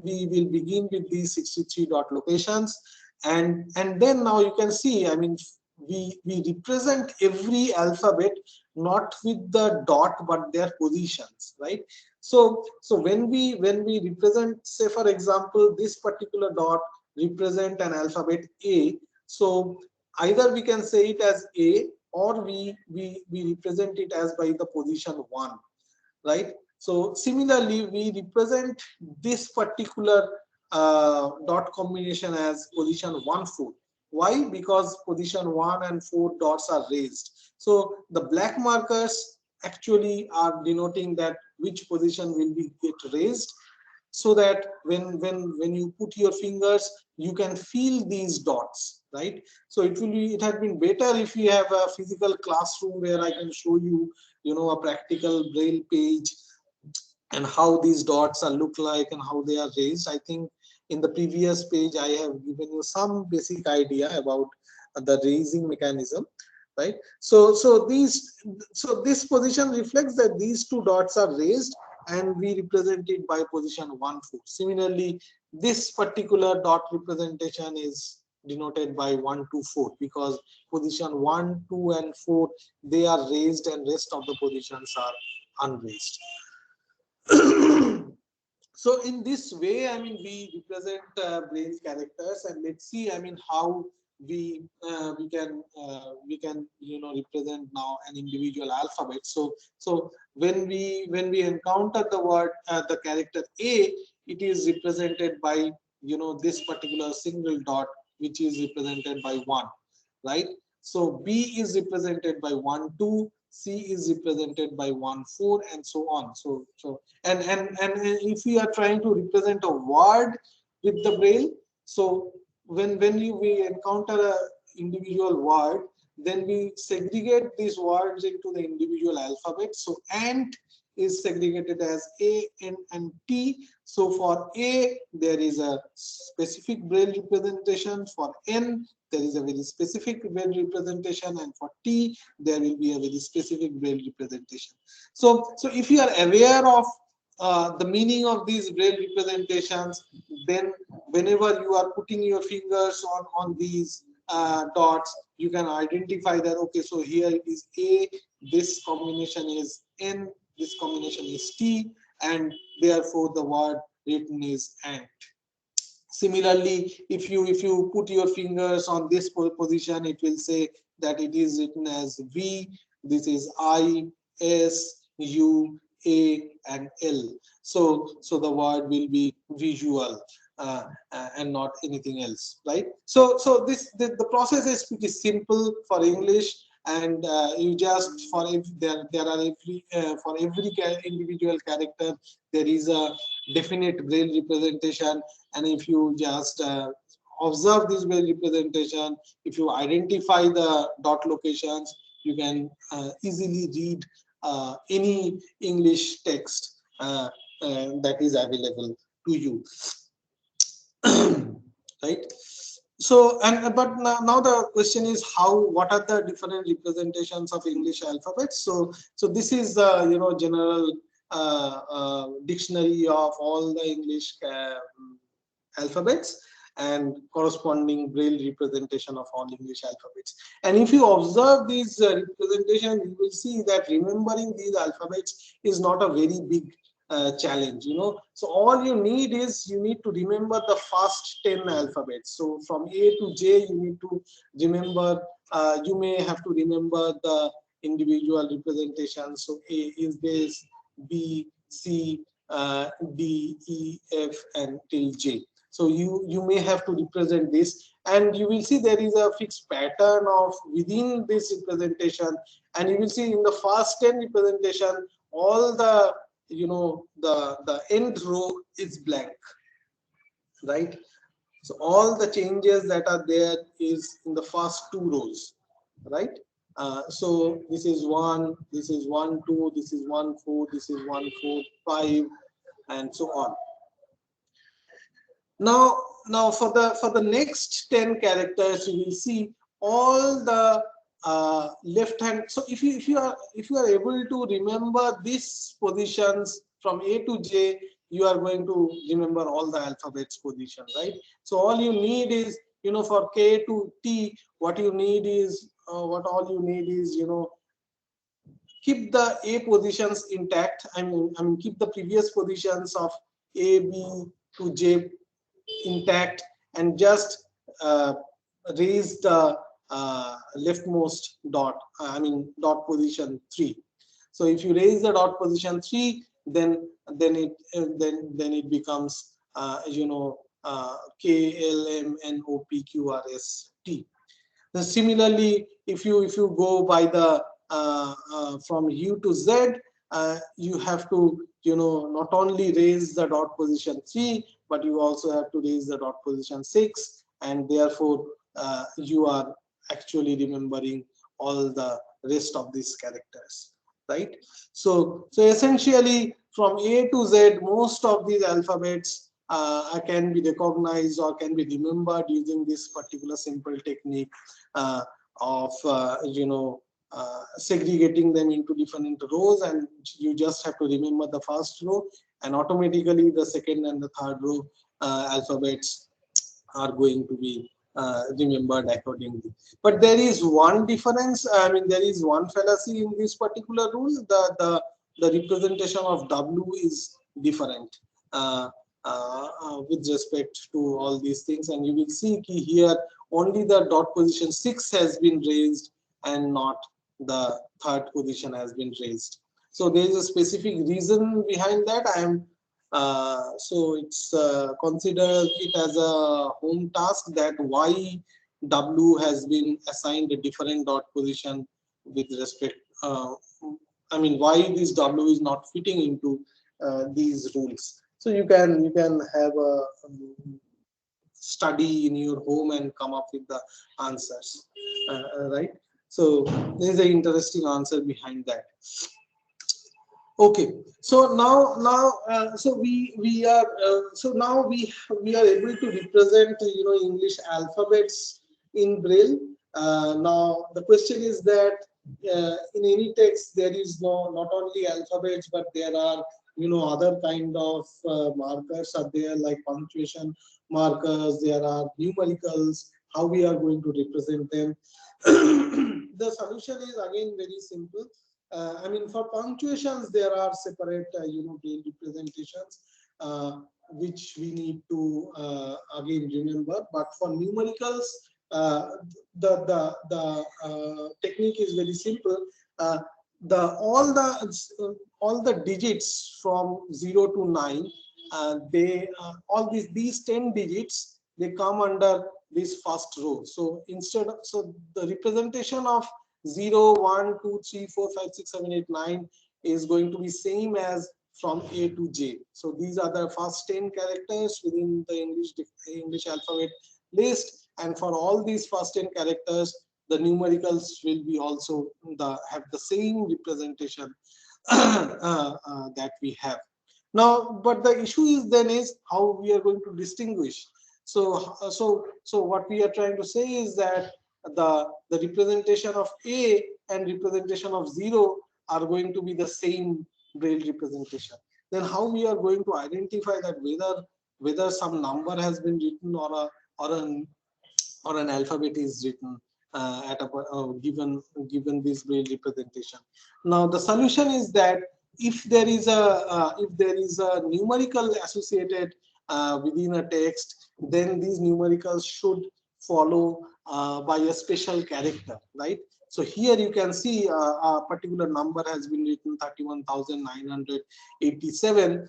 we will begin with these 63 dot locations, and then now you can see, I mean, we represent every alphabet not with the dot but their positions, right? So when we represent, say for example, this particular dot represent an alphabet A, so either we can say it as A, or we represent it as by the position 1, right? So similarly, we represent this particular dot combination as position 1 4. Why? Because position 1 and 4 dots are raised. So the black markers actually are denoting that which position will be get raised, so that when you put your fingers, you can feel these dots, right? So it had been better if we have a physical classroom where I can show you, a practical braille page and how these dots are look like and how they are raised. I think in the previous page I have given you some basic idea about the raising mechanism, right? So this position reflects that these two dots are raised, and we represent it by position 1 4. Similarly, this particular dot representation is denoted by 1 2 4, because position 1 2 and 4, they are raised and rest of the positions are unraised. So in this way, I mean, we represent braille characters, and let's see, I mean, how we can represent now an individual alphabet. So when we encounter the word the character A, it is represented by this particular single dot, which is represented by 1, right? So B is represented by 1 2, C is represented by 1 4, and so on. And if we are trying to represent a word with the braille, so when we encounter a individual word, then we segregate these words into the individual alphabet. So ant is segregated as A, N, and T. So for A, there is a specific braille representation. For N, there is a very specific braille representation, and for T, there will be a very specific braille representation. So if you are aware of the meaning of these braille representations, then whenever you are putting your fingers on these dots, you can identify that, okay, so here it is A, this combination is N, this combination is T, and therefore the word written is ant. Similarly, if you put your fingers on this position, it will say that it is written as V, this is I, S, U, A, and L. So the word will be visual and not anything else, right? So the process is pretty simple for English, and you just for if there are every for every individual character there is a definite braille representation, and if you just observe this braille representation, if you identify the dot locations, you can easily read any English text that is available to you. Right? So, but now the question is what are the different representations of English alphabets? So this is the general dictionary of all the English alphabets and corresponding braille representation of all English alphabets. And if you observe these representation, you will see that remembering these alphabets is not a very big challenge. So all you need to remember the first 10 alphabets. So from A to J, you need to remember, you may have to remember the individual representation. So A is this, B, C, D, E, F, and till J. So you may have to represent this, and you will see there is a fixed pattern of within this representation, and you will see in the first 10 representation, all the the end row is blank, right? So all the changes that are there is in the first 2 rows, right? So this is 1, this is 1 2, this is 1 4, this is 1 4 5, and so on. Now for the next 10 characters, you will see all the left hand. So if you are able to remember these positions from A to J, you are going to remember all the alphabets position, right? So all you need is, for K to T, what you need is keep the A positions intact. I mean keep the previous positions of A, B to J intact, and just uh, raise the leftmost dot, dot position 3. So if you raise the dot position 3, then it becomes K L M N O P Q R S T. Similarly, if you go by the from U to Z, you have to not only raise the dot position 3, but you also have to raise the dot position 6, and therefore you are actually remembering all the rest of these characters, right? So essentially from A to Z, most of these alphabets can be recognized or can be remembered using this particular simple technique uh, of segregating them into different rows, and you just have to remember the first row, and automatically the second and the third row alphabets are going to be remembered accordingly. But there is one difference. I mean, there is one fallacy in this particular rule. The representation of W is different with respect to all these things, and you will see here only the dot position 6 has been raised and not the third position has been raised. So there is a specific reason behind that. So it's consider it as a home task that why W has been assigned a different dot position with respect. Why this W is not fitting into these rules. So you can have a study in your home and come up with the answers, right? So there is an interesting answer behind that. Okay, so now we are able to represent English alphabets in Braille. Now the question is that in any text there is not only alphabets, but there are other kind of markers are there, like punctuation markers. There are numericals. How we are going to represent them? The solution is again very simple. For punctuations, there are separate, Braille representations, which we need to again remember. But for numericals, the technique is very simple. All the digits from 0 to 9, they all these 10 digits, they come under this first row. So the representation of 0, 1, 2, 3, 4, 5, 6, 7, 8, 9 is going to be same as from A to J. So these are the first 10 characters within the English alphabet list, and for all these first 10 characters, the numericals will be also have the same representation that we have. Now, but the issue is how we are going to distinguish. So what we are trying to say is that the representation of A and representation of 0 are going to be the same Braille representation. Then how we are going to identify that whether some number has been written or an alphabet is written at a given this Braille representation. Now the solution is that if there is a numerical associated within a text, then these numericals should follow by a special character, right? So here you can see a particular number has been written, 31,987.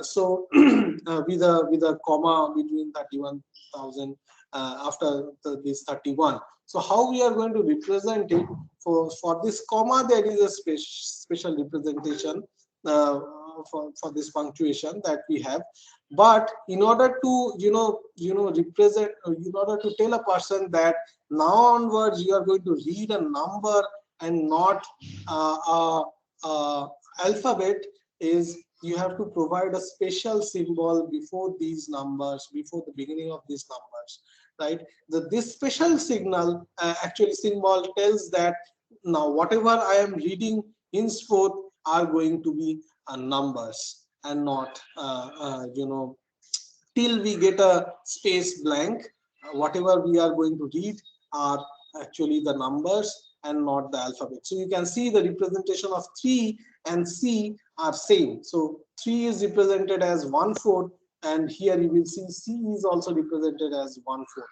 So with a comma between 31,000 after this 31. So how we are going to represent it? For this comma, there is a special representation for this punctuation that we have. But in order to represent, in order to tell a person that now onwards you are going to read a number and not alphabet is you have to provide a special symbol before these numbers, before the beginning of these numbers, right? This special signal, actually symbol, tells that now whatever I am reading henceforth are going to be numbers and not, till we get a space blank, whatever we are going to read are actually the numbers and not the alphabet. So you can see the representation of 3 and C are same. So 3 is represented as 1/4, and here you will see C is also represented as 1/4.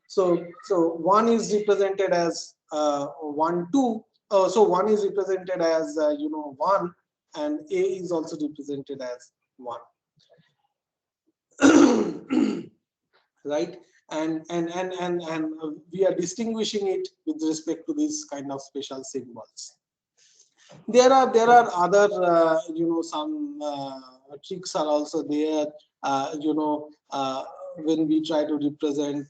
So 1 is represented as 1 2. So 1 is represented as 1, and A is also represented as 1. Right, and we are distinguishing it with respect to these kind of special symbols. There are other some tricks are also there, when we try to represent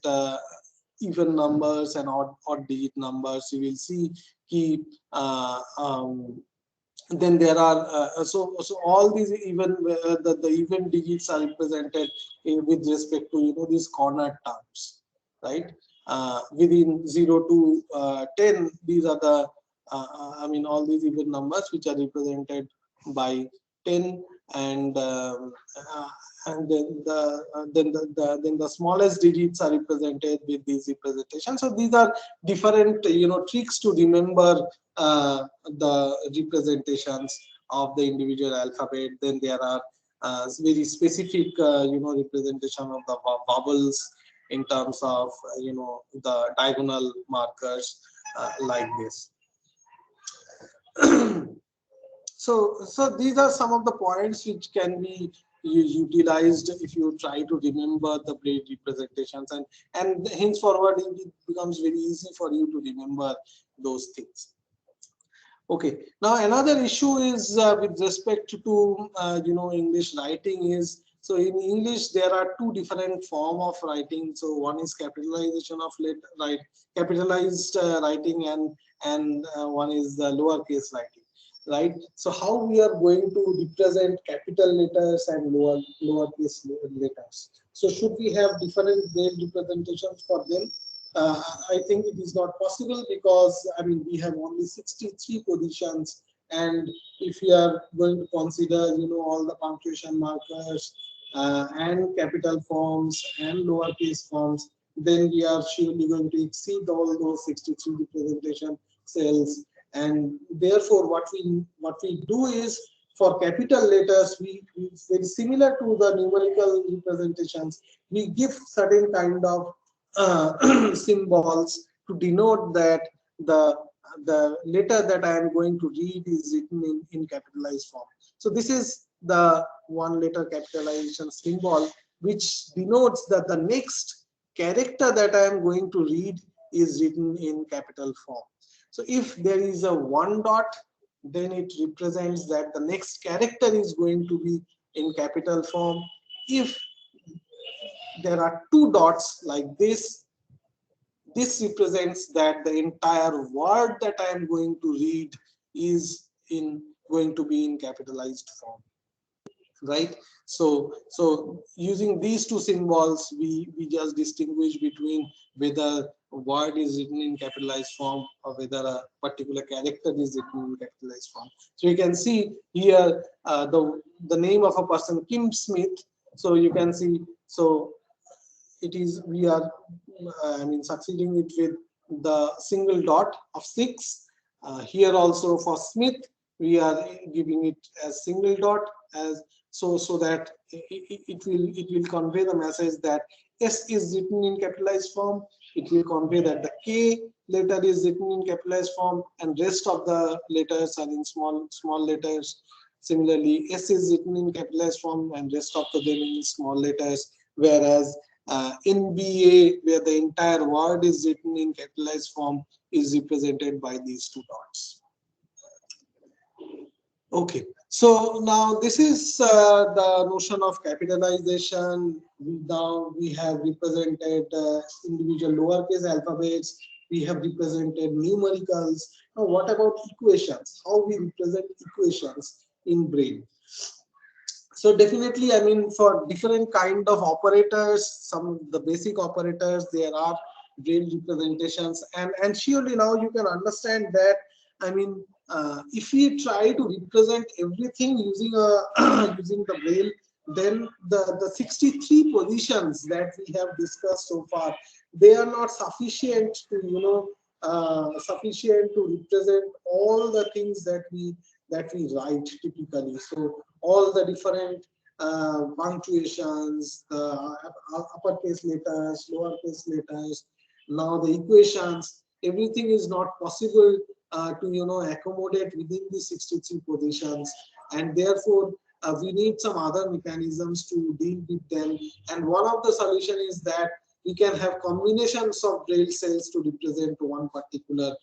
even numbers and odd digit numbers. You will see key then there are so all these even the even digits are represented with respect to these corner terms, right? Within 0 to 10, these are the all these even numbers which are represented by 10, and then the smallest digits are represented with these representations. So these are different tricks to remember the representations of the individual alphabet. Then there are very specific representation of the vowels in terms of the diagonal markers like this. So these are some of the points which can be utilized if you try to remember the braid representations, and henceforward it becomes very easy for you to remember those things. Okay, now another issue is with respect to English writing is, so in English there are two different form of writing. So one is capitalization of capitalized writing, and one is the lowercase writing, right? So how we are going to represent capital letters and lowercase letters? So should we have different braille representations for them? I think it is not possible, because we have only 63 positions, and if we are going to consider all the punctuation markers and capital forms and lowercase forms, then we are surely going to exceed all those 63 representation cells. And therefore what we do is, for capital letters, we very similar to the numerical representations, we give certain kind of symbols to denote that the letter that I am going to read is written in capitalized form. So this is the one letter capitalization symbol, which denotes that the next character that I am going to read is written in capital form. So if there is a 1 dot, then it represents that the next character is going to be in capital form. If there are 2 dots like this represents that the entire word that I am going to read is going to be in capitalized form, right? So using these two symbols, we just distinguish between whether a word is written in capitalized form or whether a particular character is written in capitalized form. So you can see here the name of a person, Kim Smith. So you can see, so it is, we are succeeding it with the single dot of 6. Here also for Smith, we are giving it as single dot, as so that it will convey the message that S is written in capitalized form. It will convey that the K letter is written in capitalized form, and rest of the letters are in small letters. Similarly, S is written in capitalized form and rest of them in small letters. Whereas in BA, where the entire word is written in capitalized form, is represented by these 2 dots. Okay, so now this is the notion of capitalization. Now we have represented individual lowercase alphabets. we have represented numericals. Now, what about equations? How we represent equations in Braille? So definitely, I mean, for different kind of operators, some of the basic operators, there are Braille representations, and surely now you can understand that. I mean, if we try to represent everything using a using the Braille, then the 63 positions that we have discussed so far, they are not sufficient to sufficient to represent all the things that we write typically. So all the different punctuations, the uppercase letters, lowercase letters, now the equations, everything is not possible to accommodate within the 63 positions, and therefore we need some other mechanisms to deal with them. And one of the solution is that we can have combinations of Braille cells to represent one particular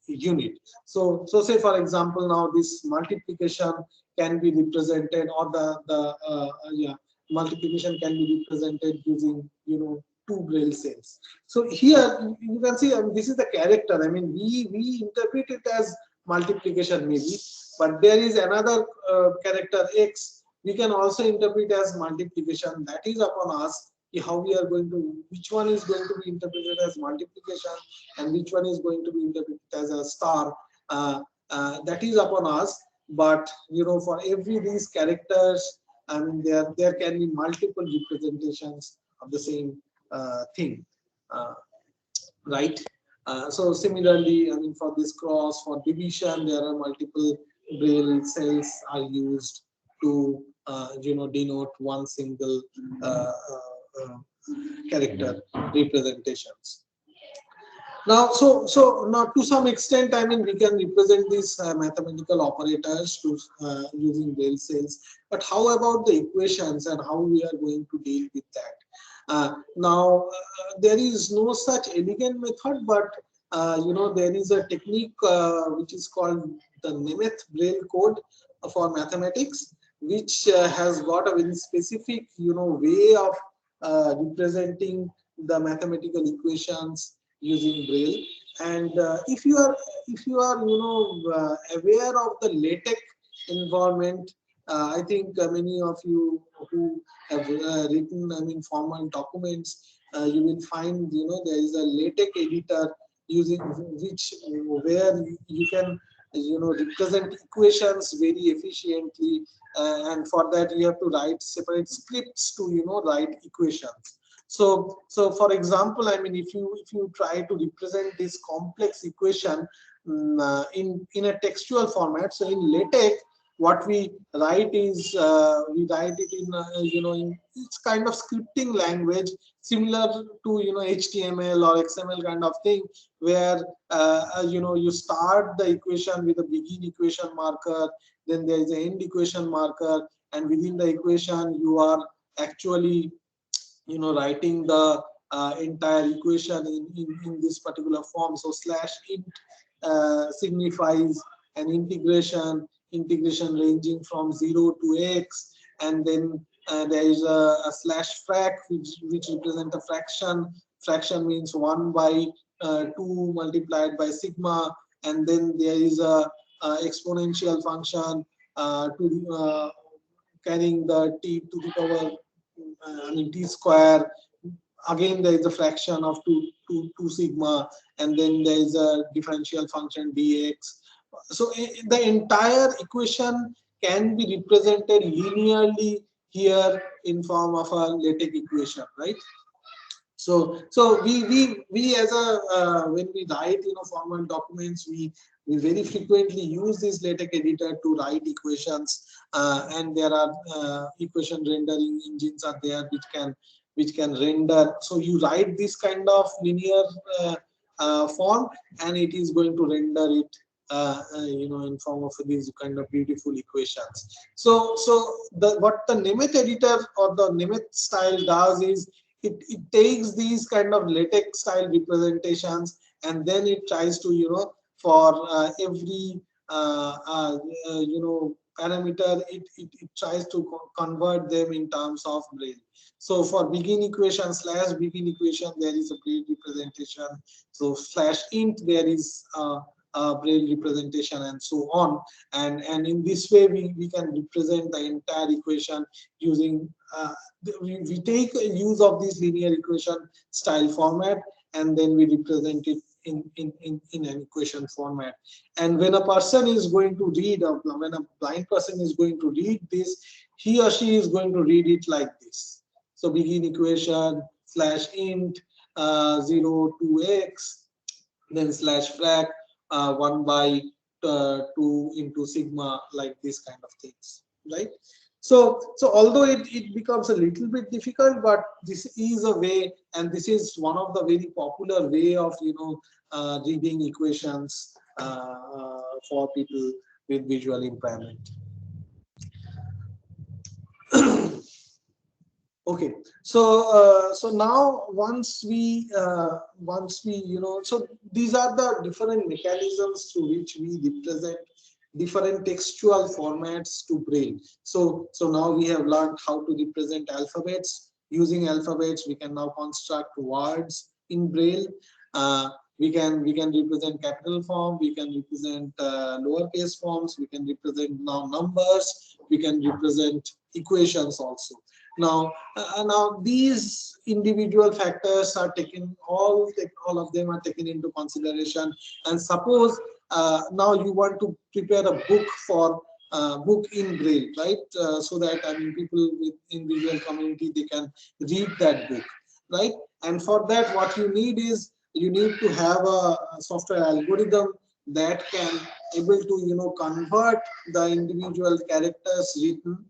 unit. So say for example, now this multiplication can be represented, or the multiplication can be represented using two Braille cells. So here you can see, this is the character. I mean, we interpret it as multiplication maybe, but there is another character X. We can also interpret as multiplication. That is upon us how we are going to, which one is going to be interpreted as multiplication and which one is going to be interpreted as a star. That is upon us. But for every these characters, I mean, there can be multiple representations of the same thing, right? So similarly, I mean, for this cross, for division, there are multiple Braille cells are used to denote one single character representations. Now, so now to some extent, I mean, we can represent these mathematical operators to using Braille cells. But how about the equations and how we are going to deal with that? Now, there is no such elegant method, but there is a technique which is called the Nemeth Braille code for mathematics, which has got a very specific way of representing the mathematical equations using Braille. And if you are aware of the LaTeX environment, I think many of you who have written, I mean, formal documents, you will find there is a LaTeX editor using which where you can represent equations very efficiently, and for that you have to write separate scripts to write equations. So for example, I mean, if you try to represent this complex equation in a textual format, so in LaTeX, what we write is we write it in it's kind of scripting language similar to HTML or XML kind of thing, where you start the equation with a begin equation marker, then there is an end equation marker, and within the equation you are actually writing the entire equation in this particular form. So /int signifies an integration ranging from 0 to x, and then there is a /frac which represent a fraction means 1 by 2 multiplied by sigma, and then there is a exponential function to carrying the t to the power t square. Again, there is a fraction of 2 sigma, and then there is a differential function dx. So the entire equation can be represented linearly here in form of a LaTeX equation, right? So we as a when we write formal documents, we very frequently use this LaTeX editor to write equations, and there are equation rendering engines are there which can render. So you write this kind of linear form, and it is going to render it in form of these kind of beautiful equations. So what the Nemeth editor or the Nemeth style does is it takes these kind of LaTeX style representations, and then it tries to for every parameter, it tries to convert them in terms of Braille. So for begin equation / begin equation, there is a Braille representation. So /int, there is a Braille representation, and so on. And in this way, we can represent the entire equation using, we take a use of this linear equation style format, and then we represent it in an equation format. And when a person is going to read, or when a blind person is going to read this, he or she is going to read it like this. So begin equation /int 0 to x, then /frac 1 by 2 into sigma, like this kind of things, right? So although it becomes a little bit difficult, but this is a way, and this is one of the very popular way of reading equations for people with visual impairment. Okay, so now once we so these are the different mechanisms through which we represent different textual formats to Braille. So now we have learned how to represent alphabets. Using alphabets, we can now construct words in Braille. We can represent capital form, we can represent lowercase forms, we can represent now numbers, we can represent equations also. Now these individual factors are taken, all of them are taken into consideration. And suppose now you want to prepare a book for book in Braille, right? So that people in visual community, they can read that book, right? And for that, what you need is, you need to have a software algorithm that can able to convert the individual characters written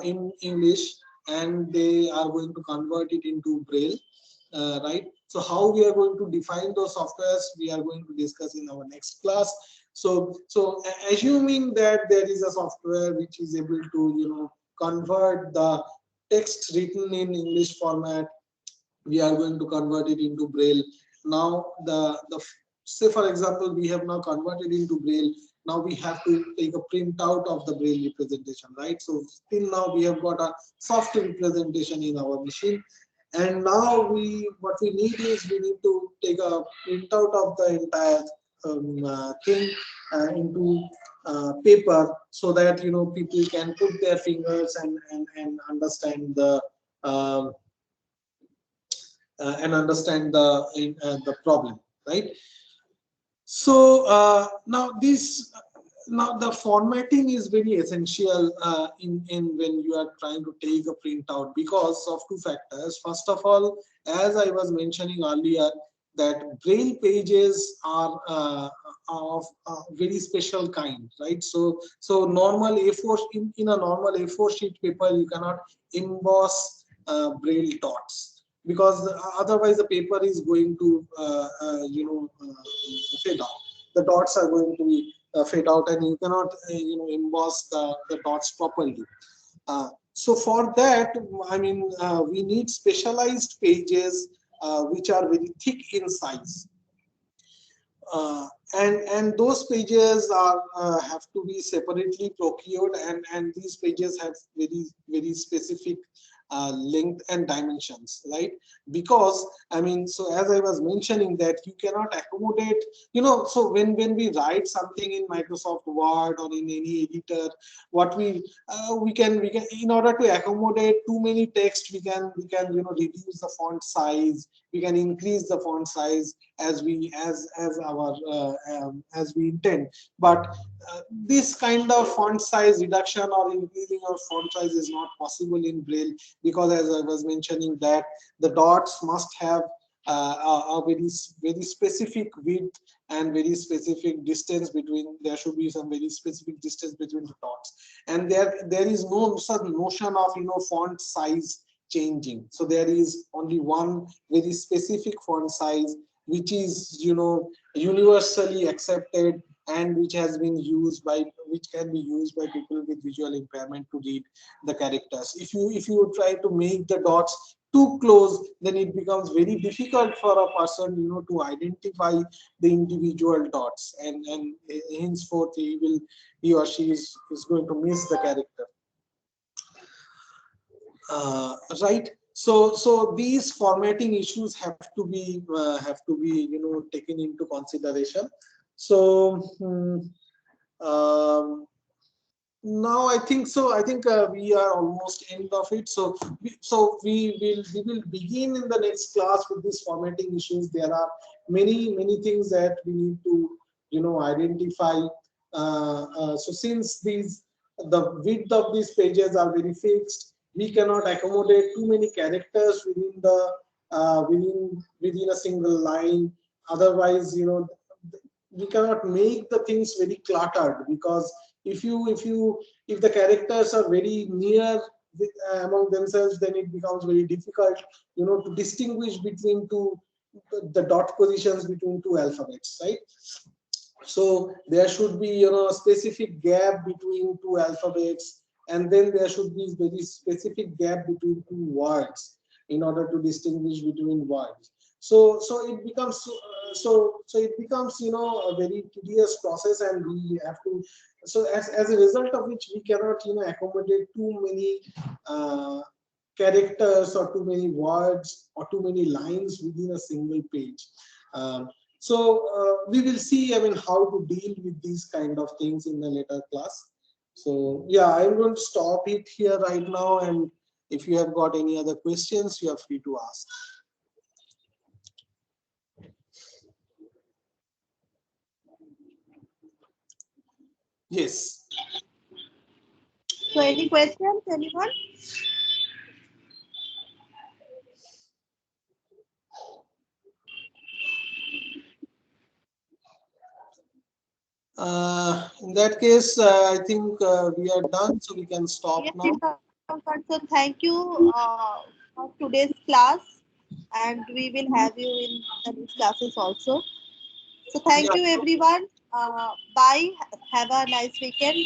in English, and they are going to convert it into Braille, right? So how we are going to define those softwares, we are going to discuss in our next class. So assuming that there is a software which is able to convert the text written in English format, we are going to convert it into Braille. Now the say for example, we have now converted into Braille. Now we have to take a printout of the Braille representation, right? So till now we have got a soft representation in our machine, and now what we need is, we need to take a printout of the entire thing into paper, so that people can put their fingers and understand the the problem, right? So now the formatting is very essential in when you are trying to take a printout, because of two factors. First of all, as I was mentioning earlier, that Braille pages are of a very special kind, right? So normal A4 in a normal A4 sheet paper, you cannot emboss Braille dots, because otherwise the paper is going to fade out. The dots are going to be fade out, and you cannot emboss the dots properly. So for that, we need specialized pages which are very thick in size. And those pages are have to be separately procured, and these pages have very specific length and dimensions, right? Because so as I was mentioning, that you cannot accommodate, so when we write something in Microsoft Word or in any editor, what we can in order to accommodate too many text, we can reduce the font size, we can increase the font size as we intend. But this kind of font size reduction or increasing of font size is not possible in Braille, because as I was mentioning, that the dots must have a very specific width and very specific distance between. There should be some very specific distance between the dots, and there is no such notion of font size changing. So there is only one very specific font size, which is universally accepted, and which can be used by people with visual impairment to read the characters. If you try to make the dots too close, then it becomes very difficult for a person, to identify the individual dots, and henceforth he or she is going to miss the character. Right. So these formatting issues have to be taken into consideration. So now I think so. I think we are almost end of it. So we will begin in the next class with these formatting issues. There are many things that we need to identify. So since the width of these pages are very fixed, we cannot accommodate too many characters within a single line. Otherwise, we cannot make the things very cluttered, because if the characters are very near among themselves, then it becomes very difficult to distinguish between the dot positions between two alphabets, right? So there should be a specific gap between two alphabets, and then there should be very specific gap between two words in order to distinguish between words. So it becomes it becomes a very tedious process, and we have to, so as a result of which we cannot accommodate too many characters or too many words or too many lines within a single page. So we will see, I mean, how to deal with these kind of things in the later class. So yeah, I'm going to stop it here right now, and if you have got any other questions, you are free to ask. Yes. So any questions, anyone? In that case, I think we are done, so we can stop Yes, now. so thank you for today's class, and we will have you in the next classes also. So thank Yeah. you everyone. Bye. Have a nice weekend.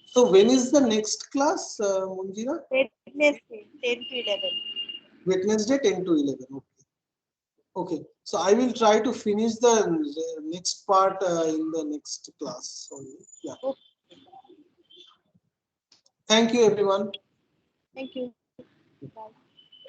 So when is the next class, Munjira? Wednesday, 10 to 11. Wednesday, 10 to 11. Okay. Okay. So I will try to finish the next part in the next class. So, yeah. Okay. Thank you, everyone.